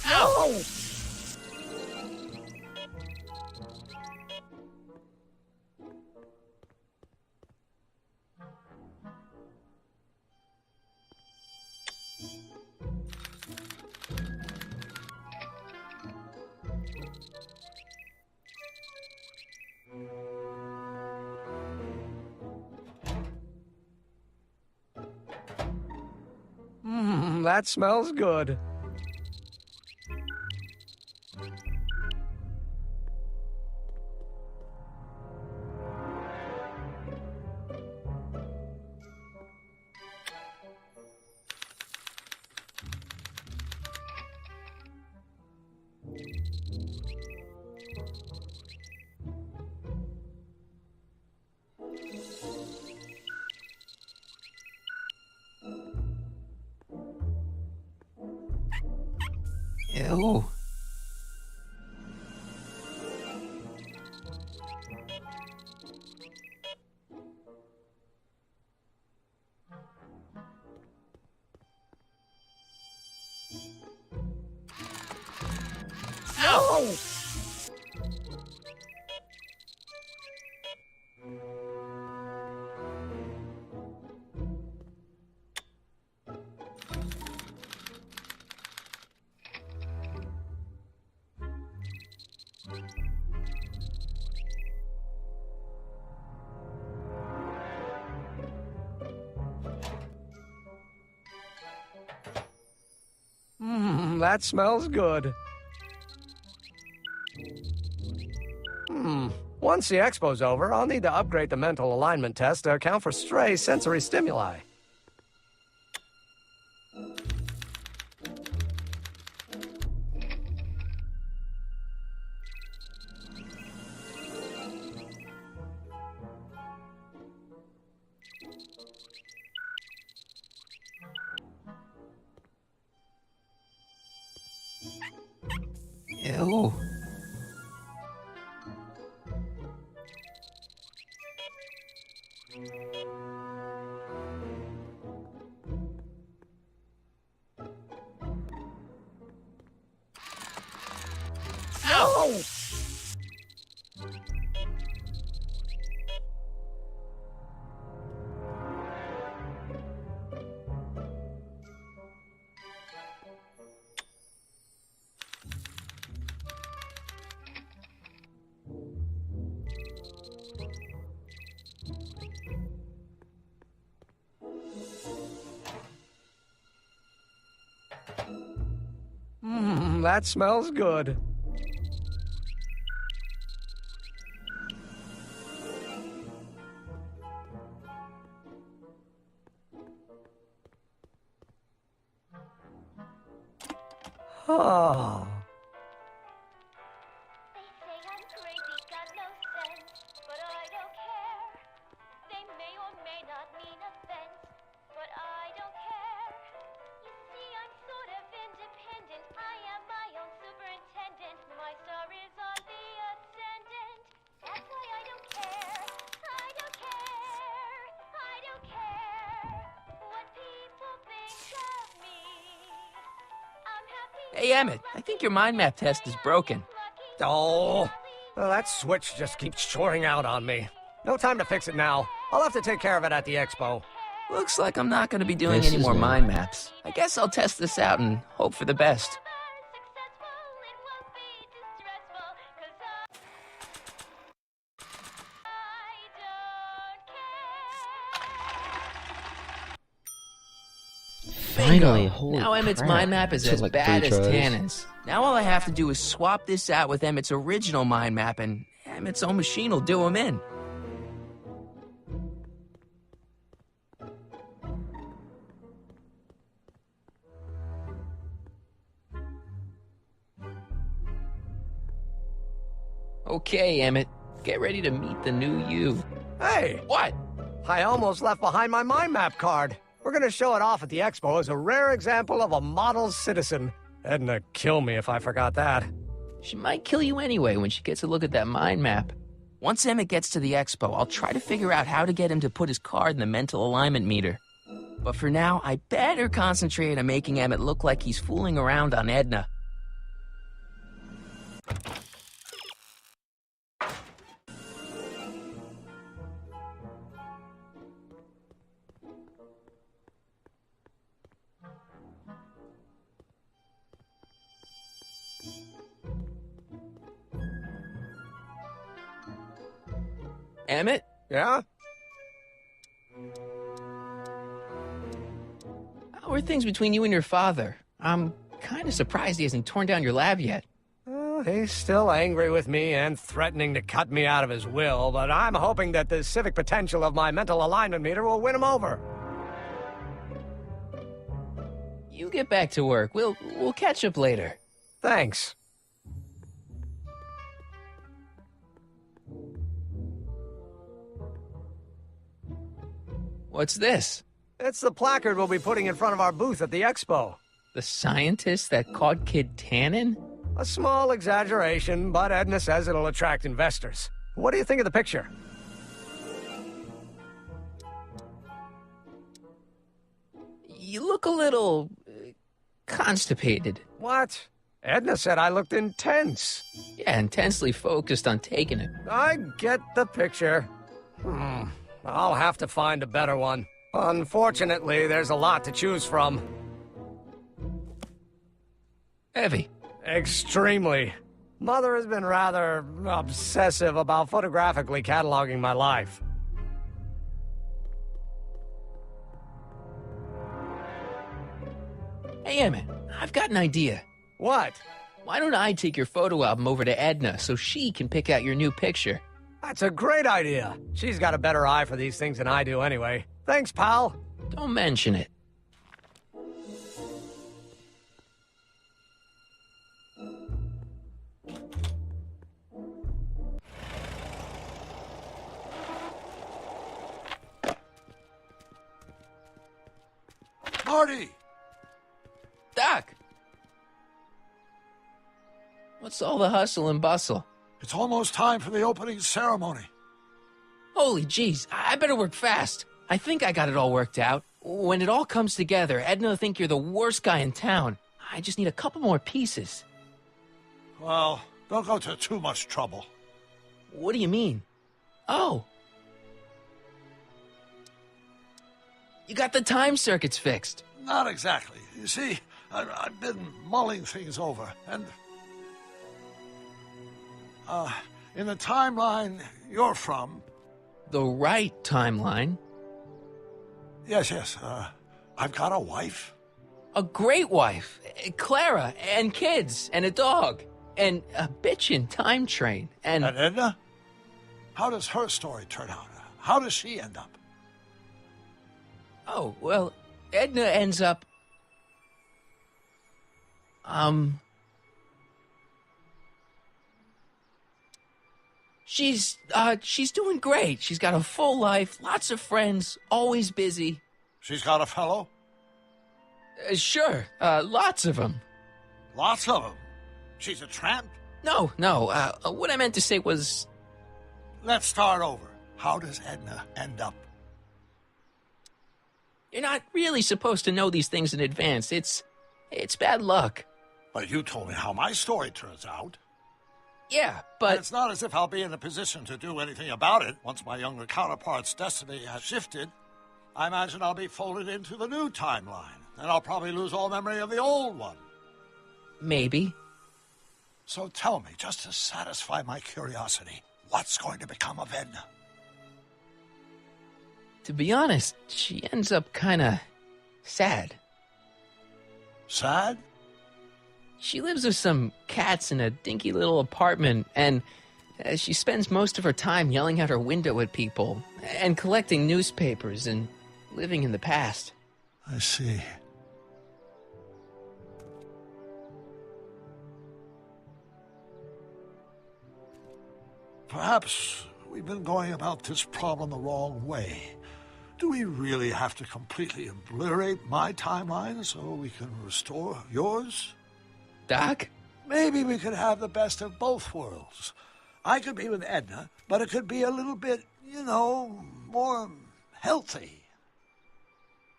Ow! That smells good. Ew. Ow! That smells good. Once the expo's over, I'll need to upgrade the mental alignment test to account for stray sensory stimuli. Ew. Ow! That smells good. Oh. They say I'm crazy, got no sense, but I don't care. They may or may not mean offense, but I don't care. You see, I'm sort of independent. I am my own superintendent. My star is on the ascendant. That's why I don't care. I don't care. I don't care what people think of me. I'm happy. Hey, Emmett, I think your mind map test is broken. Oh. Well, that switch just keeps choring out on me. No time to fix it now. I'll have to take care of it at the expo. Looks like I'm not going to be doing This any is more new. mind maps. I guess I'll test this out and hope for the best. Successful, it won't be distressful, 'cause I don't care. Finally, Bingo. holy Now Emmett's crap. mind map is Took as like bad 3 as tries. Tannen's. Now all I have to do is swap this out with Emmett's original mind map, and Emmett's own machine will do him in. Okay, Emmett, get ready to meet the new you. Hey, What? I almost left behind my mind map card. We're gonna show it off at the expo as a rare example of a model citizen. Edna kill me if I forgot that. She might kill you anyway when she gets a look at that mind map. Once Emmett gets to the expo, I'll try to figure out how to get him to put his card in the mental alignment meter. But for now, I better concentrate on making Emmett look like he's fooling around on Edna. Emmett? Yeah? How are things between you and your father? I'm kind of surprised he hasn't torn down your lab yet. Well, he's still angry with me and threatening to cut me out of his will, but I'm hoping that the civic potential of my mental alignment meter will win him over. You get back to work. We'll catch up later. Thanks. What's this? It's the placard we'll be putting in front of our booth at the expo. The scientist that caught Kid Tannen? A small exaggeration, but Edna says it'll attract investors. What do you think of the picture? You look a little constipated. What? Edna said I looked intense. Yeah, intensely focused on taking it. I get the picture. I'll have to find a better one. Unfortunately, there's a lot to choose from. Heavy. Extremely. Mother has been rather obsessive about photographically cataloging my life. Hey, Emmett, I've got an idea. What? Why don't I take your photo album over to Edna so she can pick out your new picture? That's a great idea. She's got a better eye for these things than I do anyway. Thanks, pal. Don't mention it. Marty! Doc! What's all the hustle and bustle? It's almost time for the opening ceremony. Holy jeez, I better work fast. I think I got it all worked out. When it all comes together, Edna will think you're the worst guy in town. I just need a couple more pieces. Well, don't go to too much trouble. What do you mean? Oh. You got the time circuits fixed. Not exactly. You see, I've been mulling things over, and... in the timeline you're from... The right timeline? Yes, I've got a wife. A great wife, Clara, and kids, and a dog, and a bitchin' time train, and... And Edna? How does her story turn out? How does she end up? Oh, well, Edna ends up... She's doing great. She's got a full life, lots of friends, always busy. She's got a fellow? Sure, lots of them. Lots of them. She's a tramp? No, what I meant to say was... Let's start over. How does Edna end up? You're not really supposed to know these things in advance. It's bad luck. But you told me how my story turns out. Yeah, And but... it's not as if I'll be in a position to do anything about it once my younger counterpart's destiny has shifted. I imagine I'll be folded into the new timeline, and I'll probably lose all memory of the old one. Maybe. So tell me, just to satisfy my curiosity, what's going to become of Edna? To be honest, she ends up kinda... sad. Sad? She lives with some cats in a dinky little apartment, and she spends most of her time yelling out her window at people, and collecting newspapers, and living in the past. I see. Perhaps we've been going about this problem the wrong way. Do we really have to completely obliterate my timeline so we can restore yours? Doc? Maybe we could have the best of both worlds. I could be with Edna, but it could be a little bit, more healthy.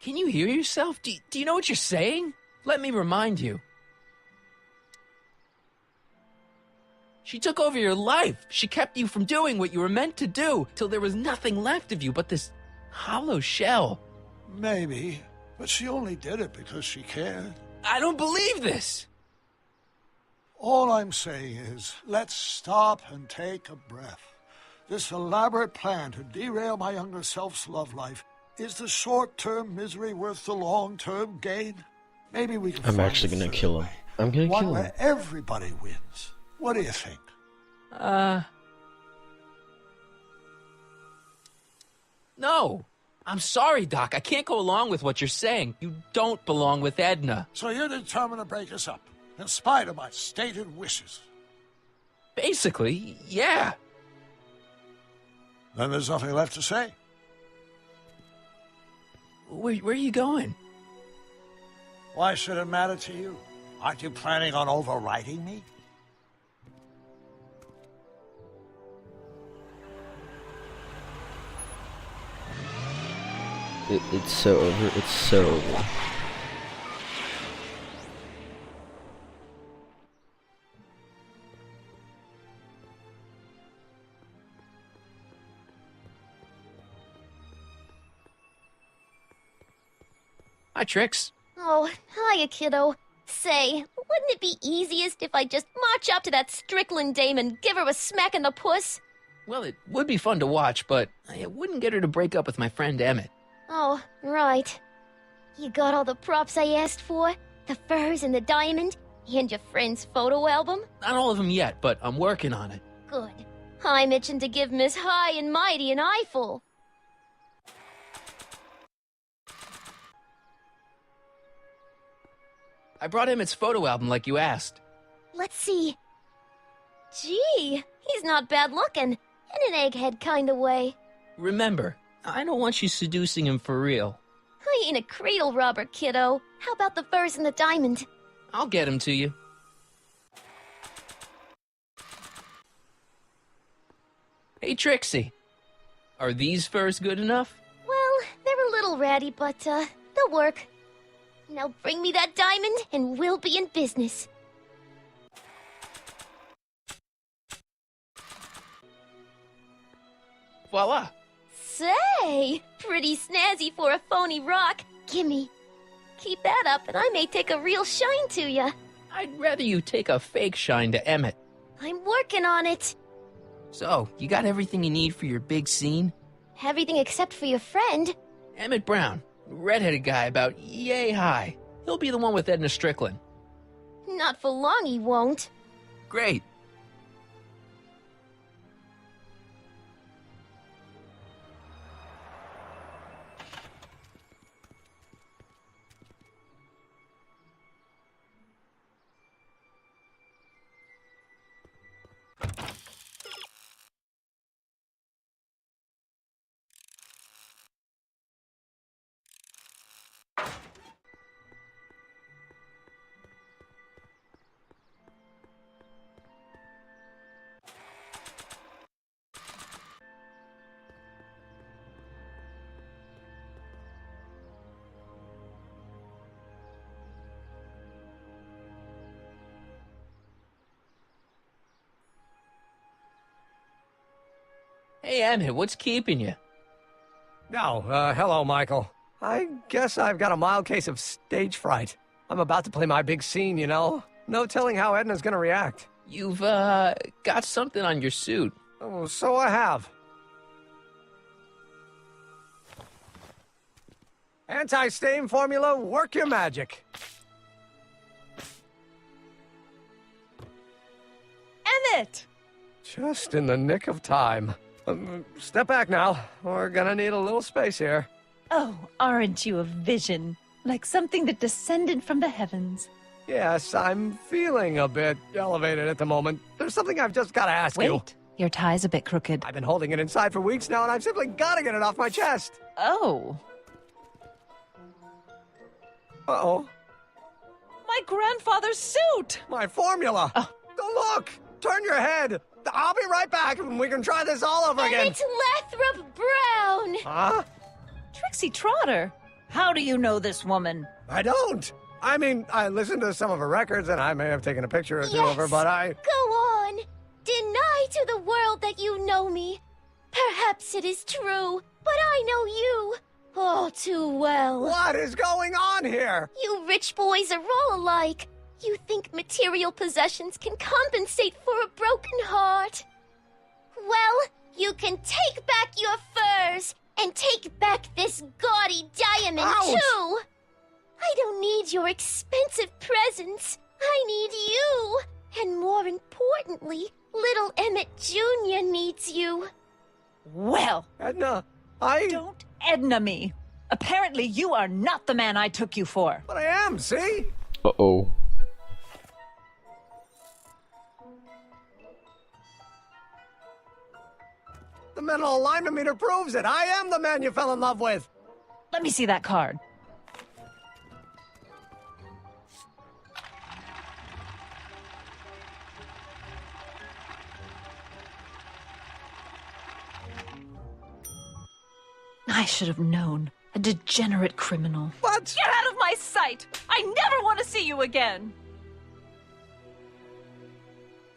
Can you hear yourself? Do you know what you're saying? Let me remind you. She took over your life. She kept you from doing what you were meant to do, till there was nothing left of you but this hollow shell. Maybe, but she only did it because she cared. I don't believe this. All I'm saying is, let's stop and take a breath. This elaborate plan to derail my younger self's love life, is the short-term misery worth the long-term gain? Maybe we can I'm find actually a gonna third kill him. way. I'm gonna One kill him. where everybody wins. What do you think? No. I'm sorry, Doc. I can't go along with what you're saying. You don't belong with Edna. So you're determined to break us up, in spite of my stated wishes. Basically, yeah. Then there's nothing left to say. Where are you going? Why should it matter to you? Aren't you planning on overriding me? It's so over. It's so over. Hi, Trix. Oh, hiya, kiddo. Say, what Wouldn't it be easiest if I just march up to that Strickland dame and give her a smack in the puss? Well, it would be fun to watch, but I wouldn't get her to break up with my friend Emmett. Oh, right. You got all the props I asked for? The furs and the diamond? And your friend's photo album? Not all of them yet, but I'm working on it. Good. I'm itching to give Miss High and Mighty an eyeful. I brought Emmett's photo album like you asked. Let's see. Gee, he's not bad looking. In an egghead kind of way. Remember, I don't want you seducing him for real. I ain't a cradle robber, kiddo. How about the furs and the diamond? I'll get him to you. Hey, Trixie. Are these furs good enough? Well, they're a little ratty, but, they'll work. Now bring me that diamond, and we'll be in business. Voila. Say, pretty snazzy for a phony rock. Gimme. Keep that up, and I may take a real shine to ya. I'd rather you take a fake shine to Emmett. I'm working on it. So, you got everything you need for your big scene? Everything except for your friend. Emmett Brown, redheaded guy about yay high. He'll be the one with Edna Strickland. Not for long, he won't. Great. Hey, Emmett, what's keeping you? Oh, hello, Michael. I guess I've got a mild case of stage fright. I'm about to play my big scene, you know? No telling how Edna's gonna react. You've, got something on your suit. Oh, so I have. Anti-stain formula, work your magic. Emmett! Just in the nick of time. Step back now. We're gonna need a little space here. Oh, aren't you a vision? Like something that descended from the heavens. Yes, I'm feeling a bit elevated at the moment. There's something I've just gotta ask you. Wait, your tie's a bit crooked. I've been holding it inside for weeks now, and I've simply gotta get it off my chest. Oh. Uh-oh. My grandfather's suit! My formula! Oh. Look! Turn your head! I'll be right back, and we can try this all over And again. it's Lathrop Brown! Huh? Trixie Trotter! How do you know this woman? I don't. I mean, I listened to some of her records, and I may have taken a picture or two of her, but I... Go on. Deny to the world that you know me. Perhaps it is true, but I know you. Oh, too well. What is going on here? You rich boys are all alike. You think material possessions can compensate for a broken heart. Well, you can take back your furs and take back this gaudy diamond, Ouch. too. I don't need your expensive presents. I need you. And more importantly, little Emmett Jr. needs you. Well, Edna, I... don't Edna me. Apparently you are not the man I took you for. But I am, see? Uh-oh. The mental alignment meter proves it. I am the man you fell in love with. Let me see that card. I should have known. A degenerate criminal. What? Get out of my sight! I never want to see you again!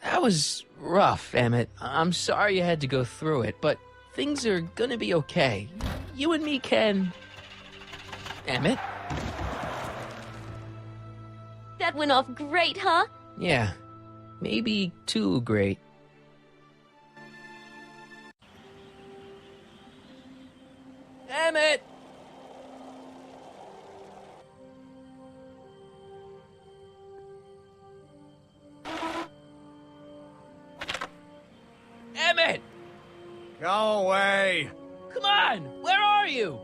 That was rough, Emmett. I'm sorry you had to go through it, but things are gonna be okay. You and me can... Emmett? That went off great, huh? Yeah, maybe too great. Emmett! Emmett! Go away. Come on! Where are you?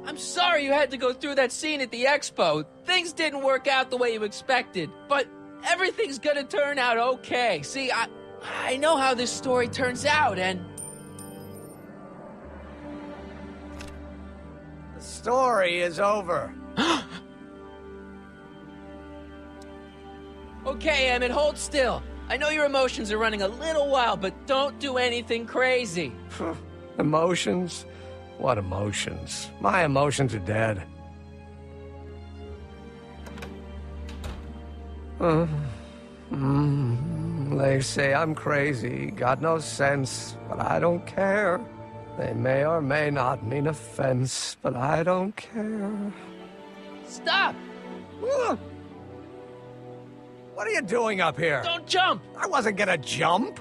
I'm sorry you had to go through that scene at the expo. Things didn't work out the way you expected, but everything's gonna turn out okay. See, I know how this story turns out, and... The story is over. Okay, Emmett, hold still. I know your emotions are running a little wild, but don't do anything crazy. Emotions? What emotions? My emotions are dead. They say I'm crazy, got no sense, but I don't care. They may or may not mean offense, but I don't care. Stop! What are you doing up here? Don't jump! I wasn't gonna jump.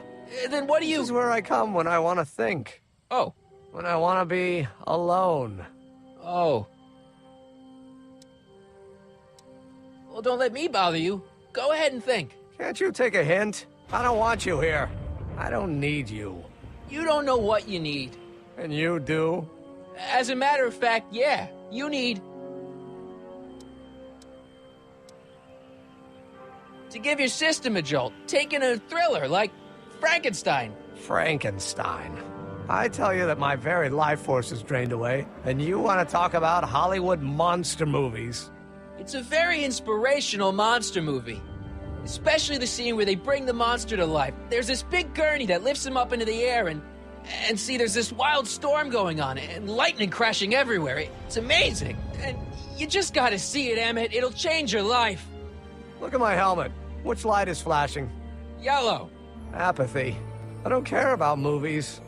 Then what do you... This is where I come when I want to think. Oh. When I want to be alone. Oh. Well, don't let me bother you. Go ahead and think. Can't you take a hint? I don't want you here. I don't need you. You don't know what you need. And you do? As a matter of fact, yeah. You need... to give your system a jolt. Take in a thriller like Frankenstein. Frankenstein. I tell you that my very life force is drained away, and you want to talk about Hollywood monster movies. It's a very inspirational monster movie. Especially the scene where they bring the monster to life. There's this big gurney that lifts him up into the air, and see, there's this wild storm going on, and lightning crashing everywhere. It's amazing. And you just gotta see it, Emmett. It'll change your life. Look at my helmet. Which light is flashing? Yellow. Apathy. I don't care about movies.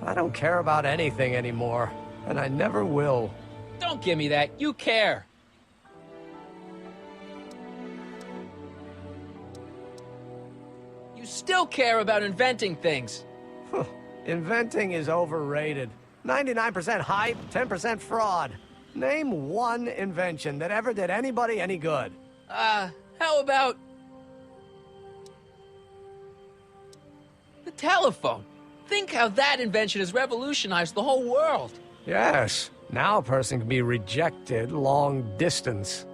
I don't care about anything anymore. And I never will. Don't give me that. You care. You still care about inventing things. Inventing is overrated. 99% hype, 10% fraud. Name one invention that ever did anybody any good. How about... the telephone? Think how that invention has revolutionized the whole world. Yes. Now a person can be rejected long distance.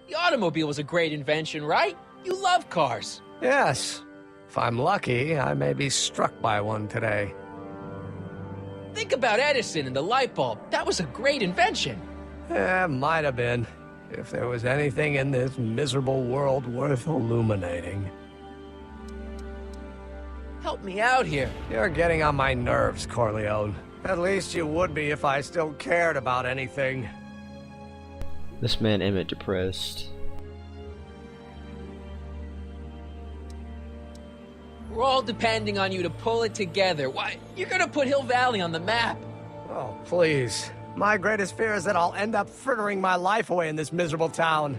The automobile was a great invention, right? You love cars. Yes. If I'm lucky, I may be struck by one today. Think about Edison and the light bulb. That was a great invention. Might have been. If there was anything in this miserable world worth illuminating. Help me out here. You're getting on my nerves, Corleone. At least you would be if I still cared about anything. This man Emmett depressed. We're all depending on you to pull it together. Why, you're gonna put Hill Valley on the map. Oh, please. My greatest fear is that I'll end up frittering my life away in this miserable town.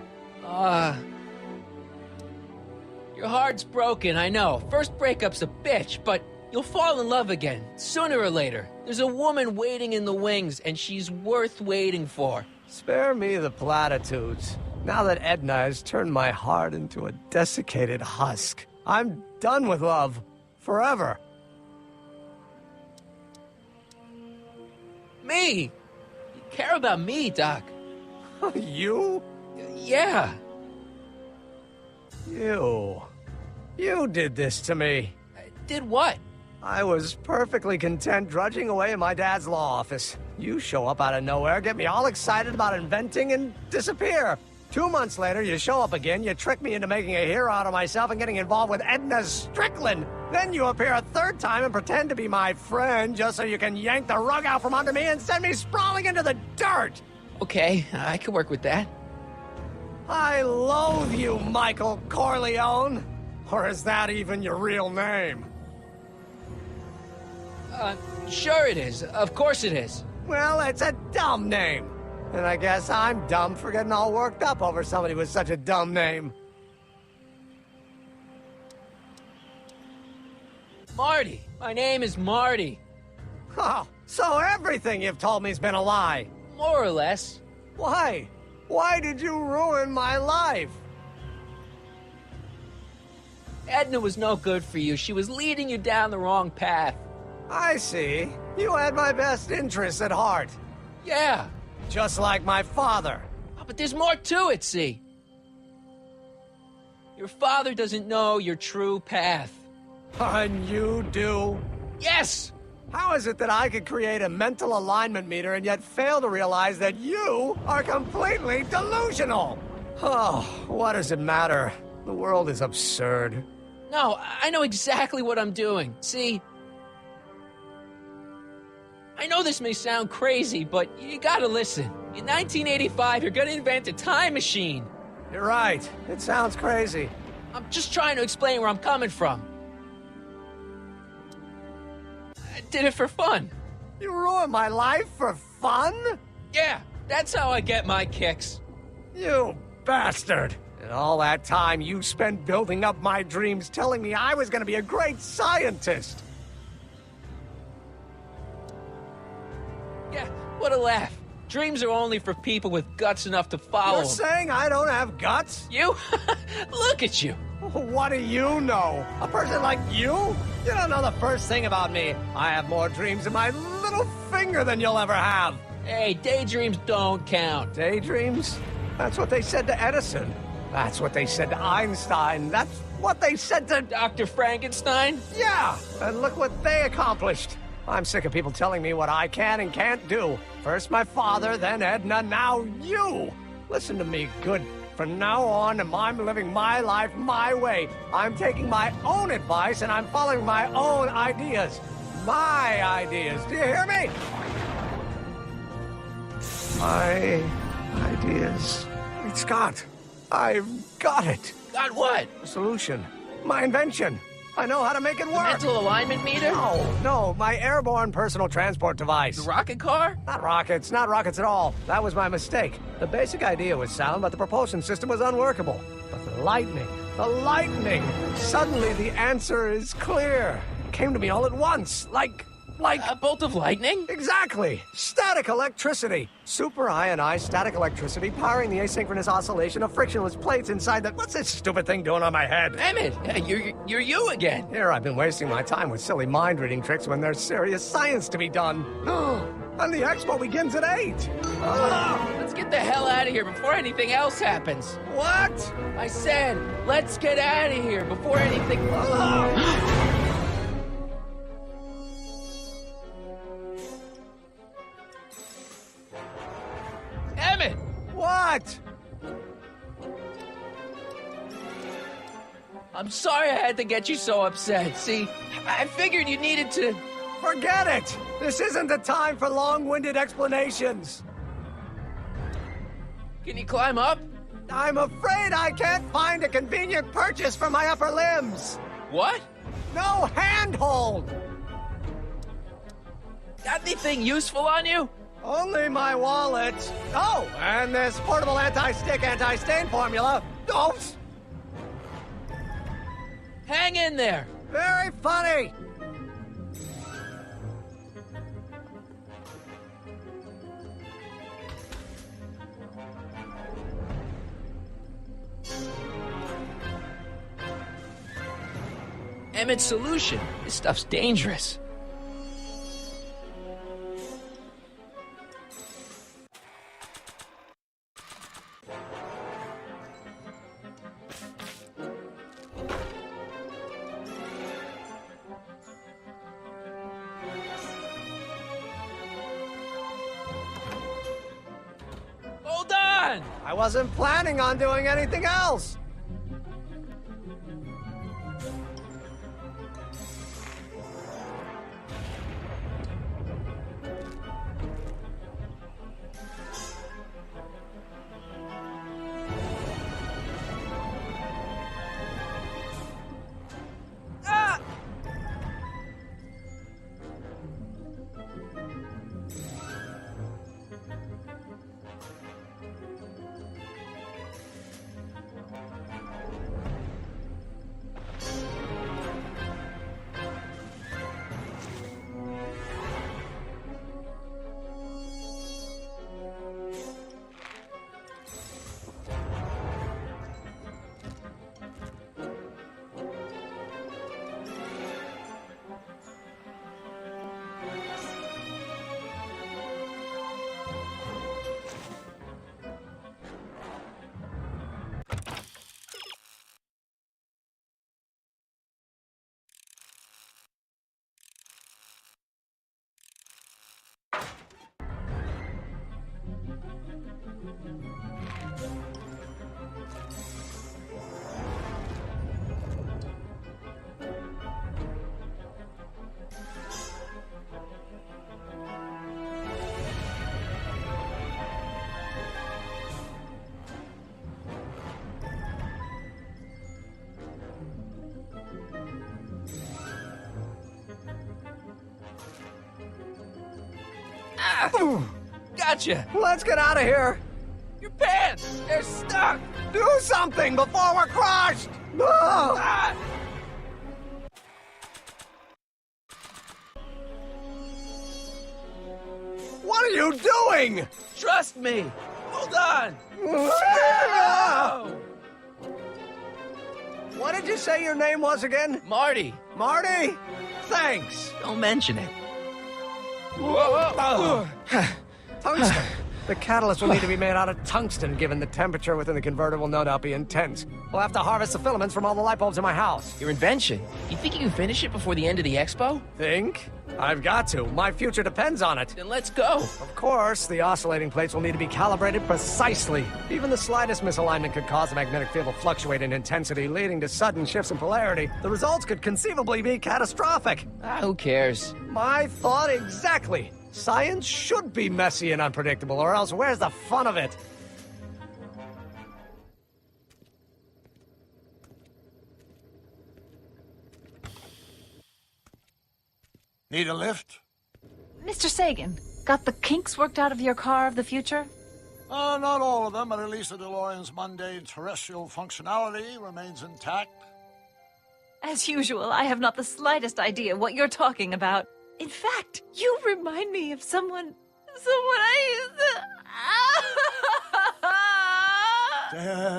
Your heart's broken, I know. First breakup's a bitch, but you'll fall in love again, sooner or later. There's a woman waiting in the wings, and she's worth waiting for. Spare me the platitudes. Now that Edna has turned my heart into a desiccated husk, I'm done with love. Forever. Me? You care about me, Doc. You? Yeah. You did this to me. Did what? I was perfectly content drudging away in my dad's law office. You show up out of nowhere, get me all excited about inventing, and disappear. 2 months later, you show up again, you trick me into making a hero out of myself and getting involved with Edna Strickland. Then you appear a third time and pretend to be my friend just so you can yank the rug out from under me and send me sprawling into the dirt. Okay, I can work with that. I loathe you, Michael Corleone. Or is that even your real name? Sure it is. Of course it is. Well, it's a dumb name. And I guess I'm dumb for getting all worked up over somebody with such a dumb name. Marty! My name is Marty. Oh, so everything you've told me's been a lie. More or less. Why? Why did you ruin my life? Edna was no good for you. She was leading you down the wrong path. I see. You had my best interests at heart. Yeah. Just like my father. Oh, but there's more to it, see? Your father doesn't know your true path. And you do? Yes! How is it that I could create a mental alignment meter and yet fail to realize that you are completely delusional? Oh, what does it matter? The world is absurd. No, I know exactly what I'm doing. See? I know this may sound crazy, but you gotta listen. In 1985, you're gonna invent a time machine. You're right. It sounds crazy. I'm just trying to explain where I'm coming from. I did it for fun. You ruined my life for fun? Yeah, that's how I get my kicks. You bastard. And all that time you spent building up my dreams, telling me I was gonna be a great scientist. Yeah, what a laugh. Dreams are only for people with guts enough to follow You're 'em. saying I don't have guts? You? Look at you. What do you know? A person like you? You don't know the first thing about me. I have more dreams in my little finger than you'll ever have. Hey, daydreams don't count. Daydreams? That's what they said to Edison. That's what they said to Einstein. That's what they said to... Dr. Frankenstein? Yeah, and look what they accomplished. I'm sick of people telling me what I can and can't do. First my father, then Edna, now you. Listen to me, good. From now on, I'm living my life my way. I'm taking my own advice and I'm following my own ideas. My ideas. Do you hear me? My ideas. Great Scott. I've got it. Got what? A solution. My invention. I know how to make it work. Mental alignment meter? No, my airborne personal transport device. The rocket car? Not rockets at all. That was my mistake. The basic idea was sound, but the propulsion system was unworkable. But the lightning. Suddenly the answer is clear. It came to me all at once, like... A bolt of lightning? Exactly. Static electricity. Super ionized static electricity powering the asynchronous oscillation of frictionless plates inside the... What's this stupid thing doing on my head? Emmett, you're you again. Here I've been wasting my time with silly mind-reading tricks when there's serious science to be done. And the expo begins at 8. Let's get the hell out of here before anything else happens. What? I said, let's get out of here before anything... Emmett! What? I'm sorry I had to get you so upset. See, I figured you needed to... Forget it! This isn't the time for long-winded explanations. Can you climb up? I'm afraid I can't find a convenient purchase for my upper limbs. What? No handhold! Got anything useful on you? Only my wallet. Oh, and this portable anti-stick, anti-stain formula. Oops! Hang in there. Very funny. Emmett's solution. This stuff's dangerous. Hold on! I wasn't planning on doing anything else. Gotcha! Let's get out of here! Your pants! They're stuck! Do something before we're crushed! Ah! What are you doing? Trust me! Hold on! What did you say your name was again? Marty! Marty? Thanks. Don't mention it. Tungsten. The catalyst will need to be made out of tungsten, given the temperature within the converter will no doubt be intense. We'll have to harvest the filaments from all the light bulbs in my house. Your invention. You think you can finish it before the end of the expo? Think? I've got to. My future depends on it. Then let's go. Of course, the oscillating plates will need to be calibrated precisely. Even the slightest misalignment could cause the magnetic field to fluctuate in intensity, leading to sudden shifts in polarity. The results could conceivably be catastrophic. Who cares? My thought exactly. Science should be messy and unpredictable, or else where's the fun of it? Need a lift? Mr. Sagan, got the kinks worked out of your car of the future? Not all of them, but at least the DeLorean's mundane terrestrial functionality remains intact. As usual, I have not the slightest idea what you're talking about. In fact, you remind me of someone I used to...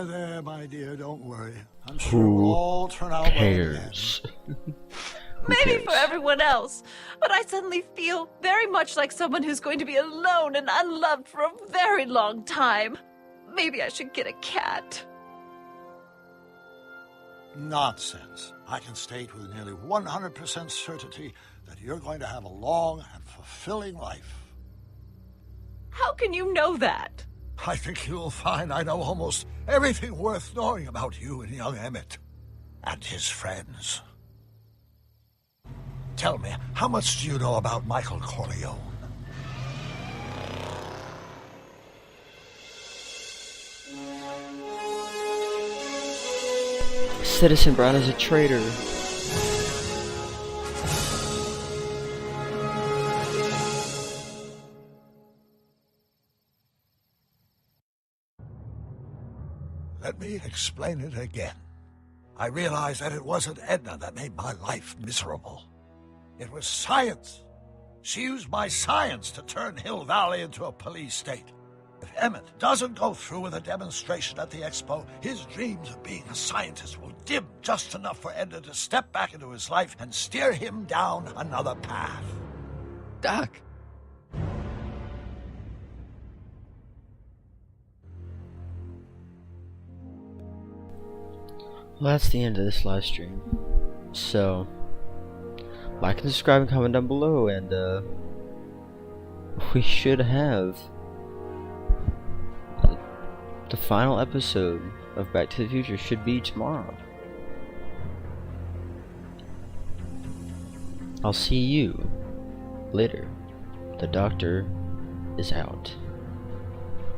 There, my dear, don't worry. I'm sure we'll all turn out well in the end. Cares. Maybe for everyone else, but I suddenly feel very much like someone who's going to be alone and unloved for a very long time. Maybe I should get a cat. Nonsense. I can state with nearly 100% certainty that you're going to have a long and fulfilling life. How can you know that? I think you'll find I know almost everything worth knowing about you and young Emmett and his friends. Tell me, how much do you know about Michael Corleone? Citizen Brown is a traitor. Let me explain it again. I realized that it wasn't Edna that made my life miserable. It was science. She used my science to turn Hill Valley into a police state. If Emmett doesn't go through with a demonstration at the expo, his dreams of being a scientist will dim just enough for Edna to step back into his life and steer him down another path. Doc. Well, that's the end of this live stream. So, like and subscribe and comment down below, and we should have the final episode of Back to the Future should be tomorrow. I'll see you later. The doctor is out.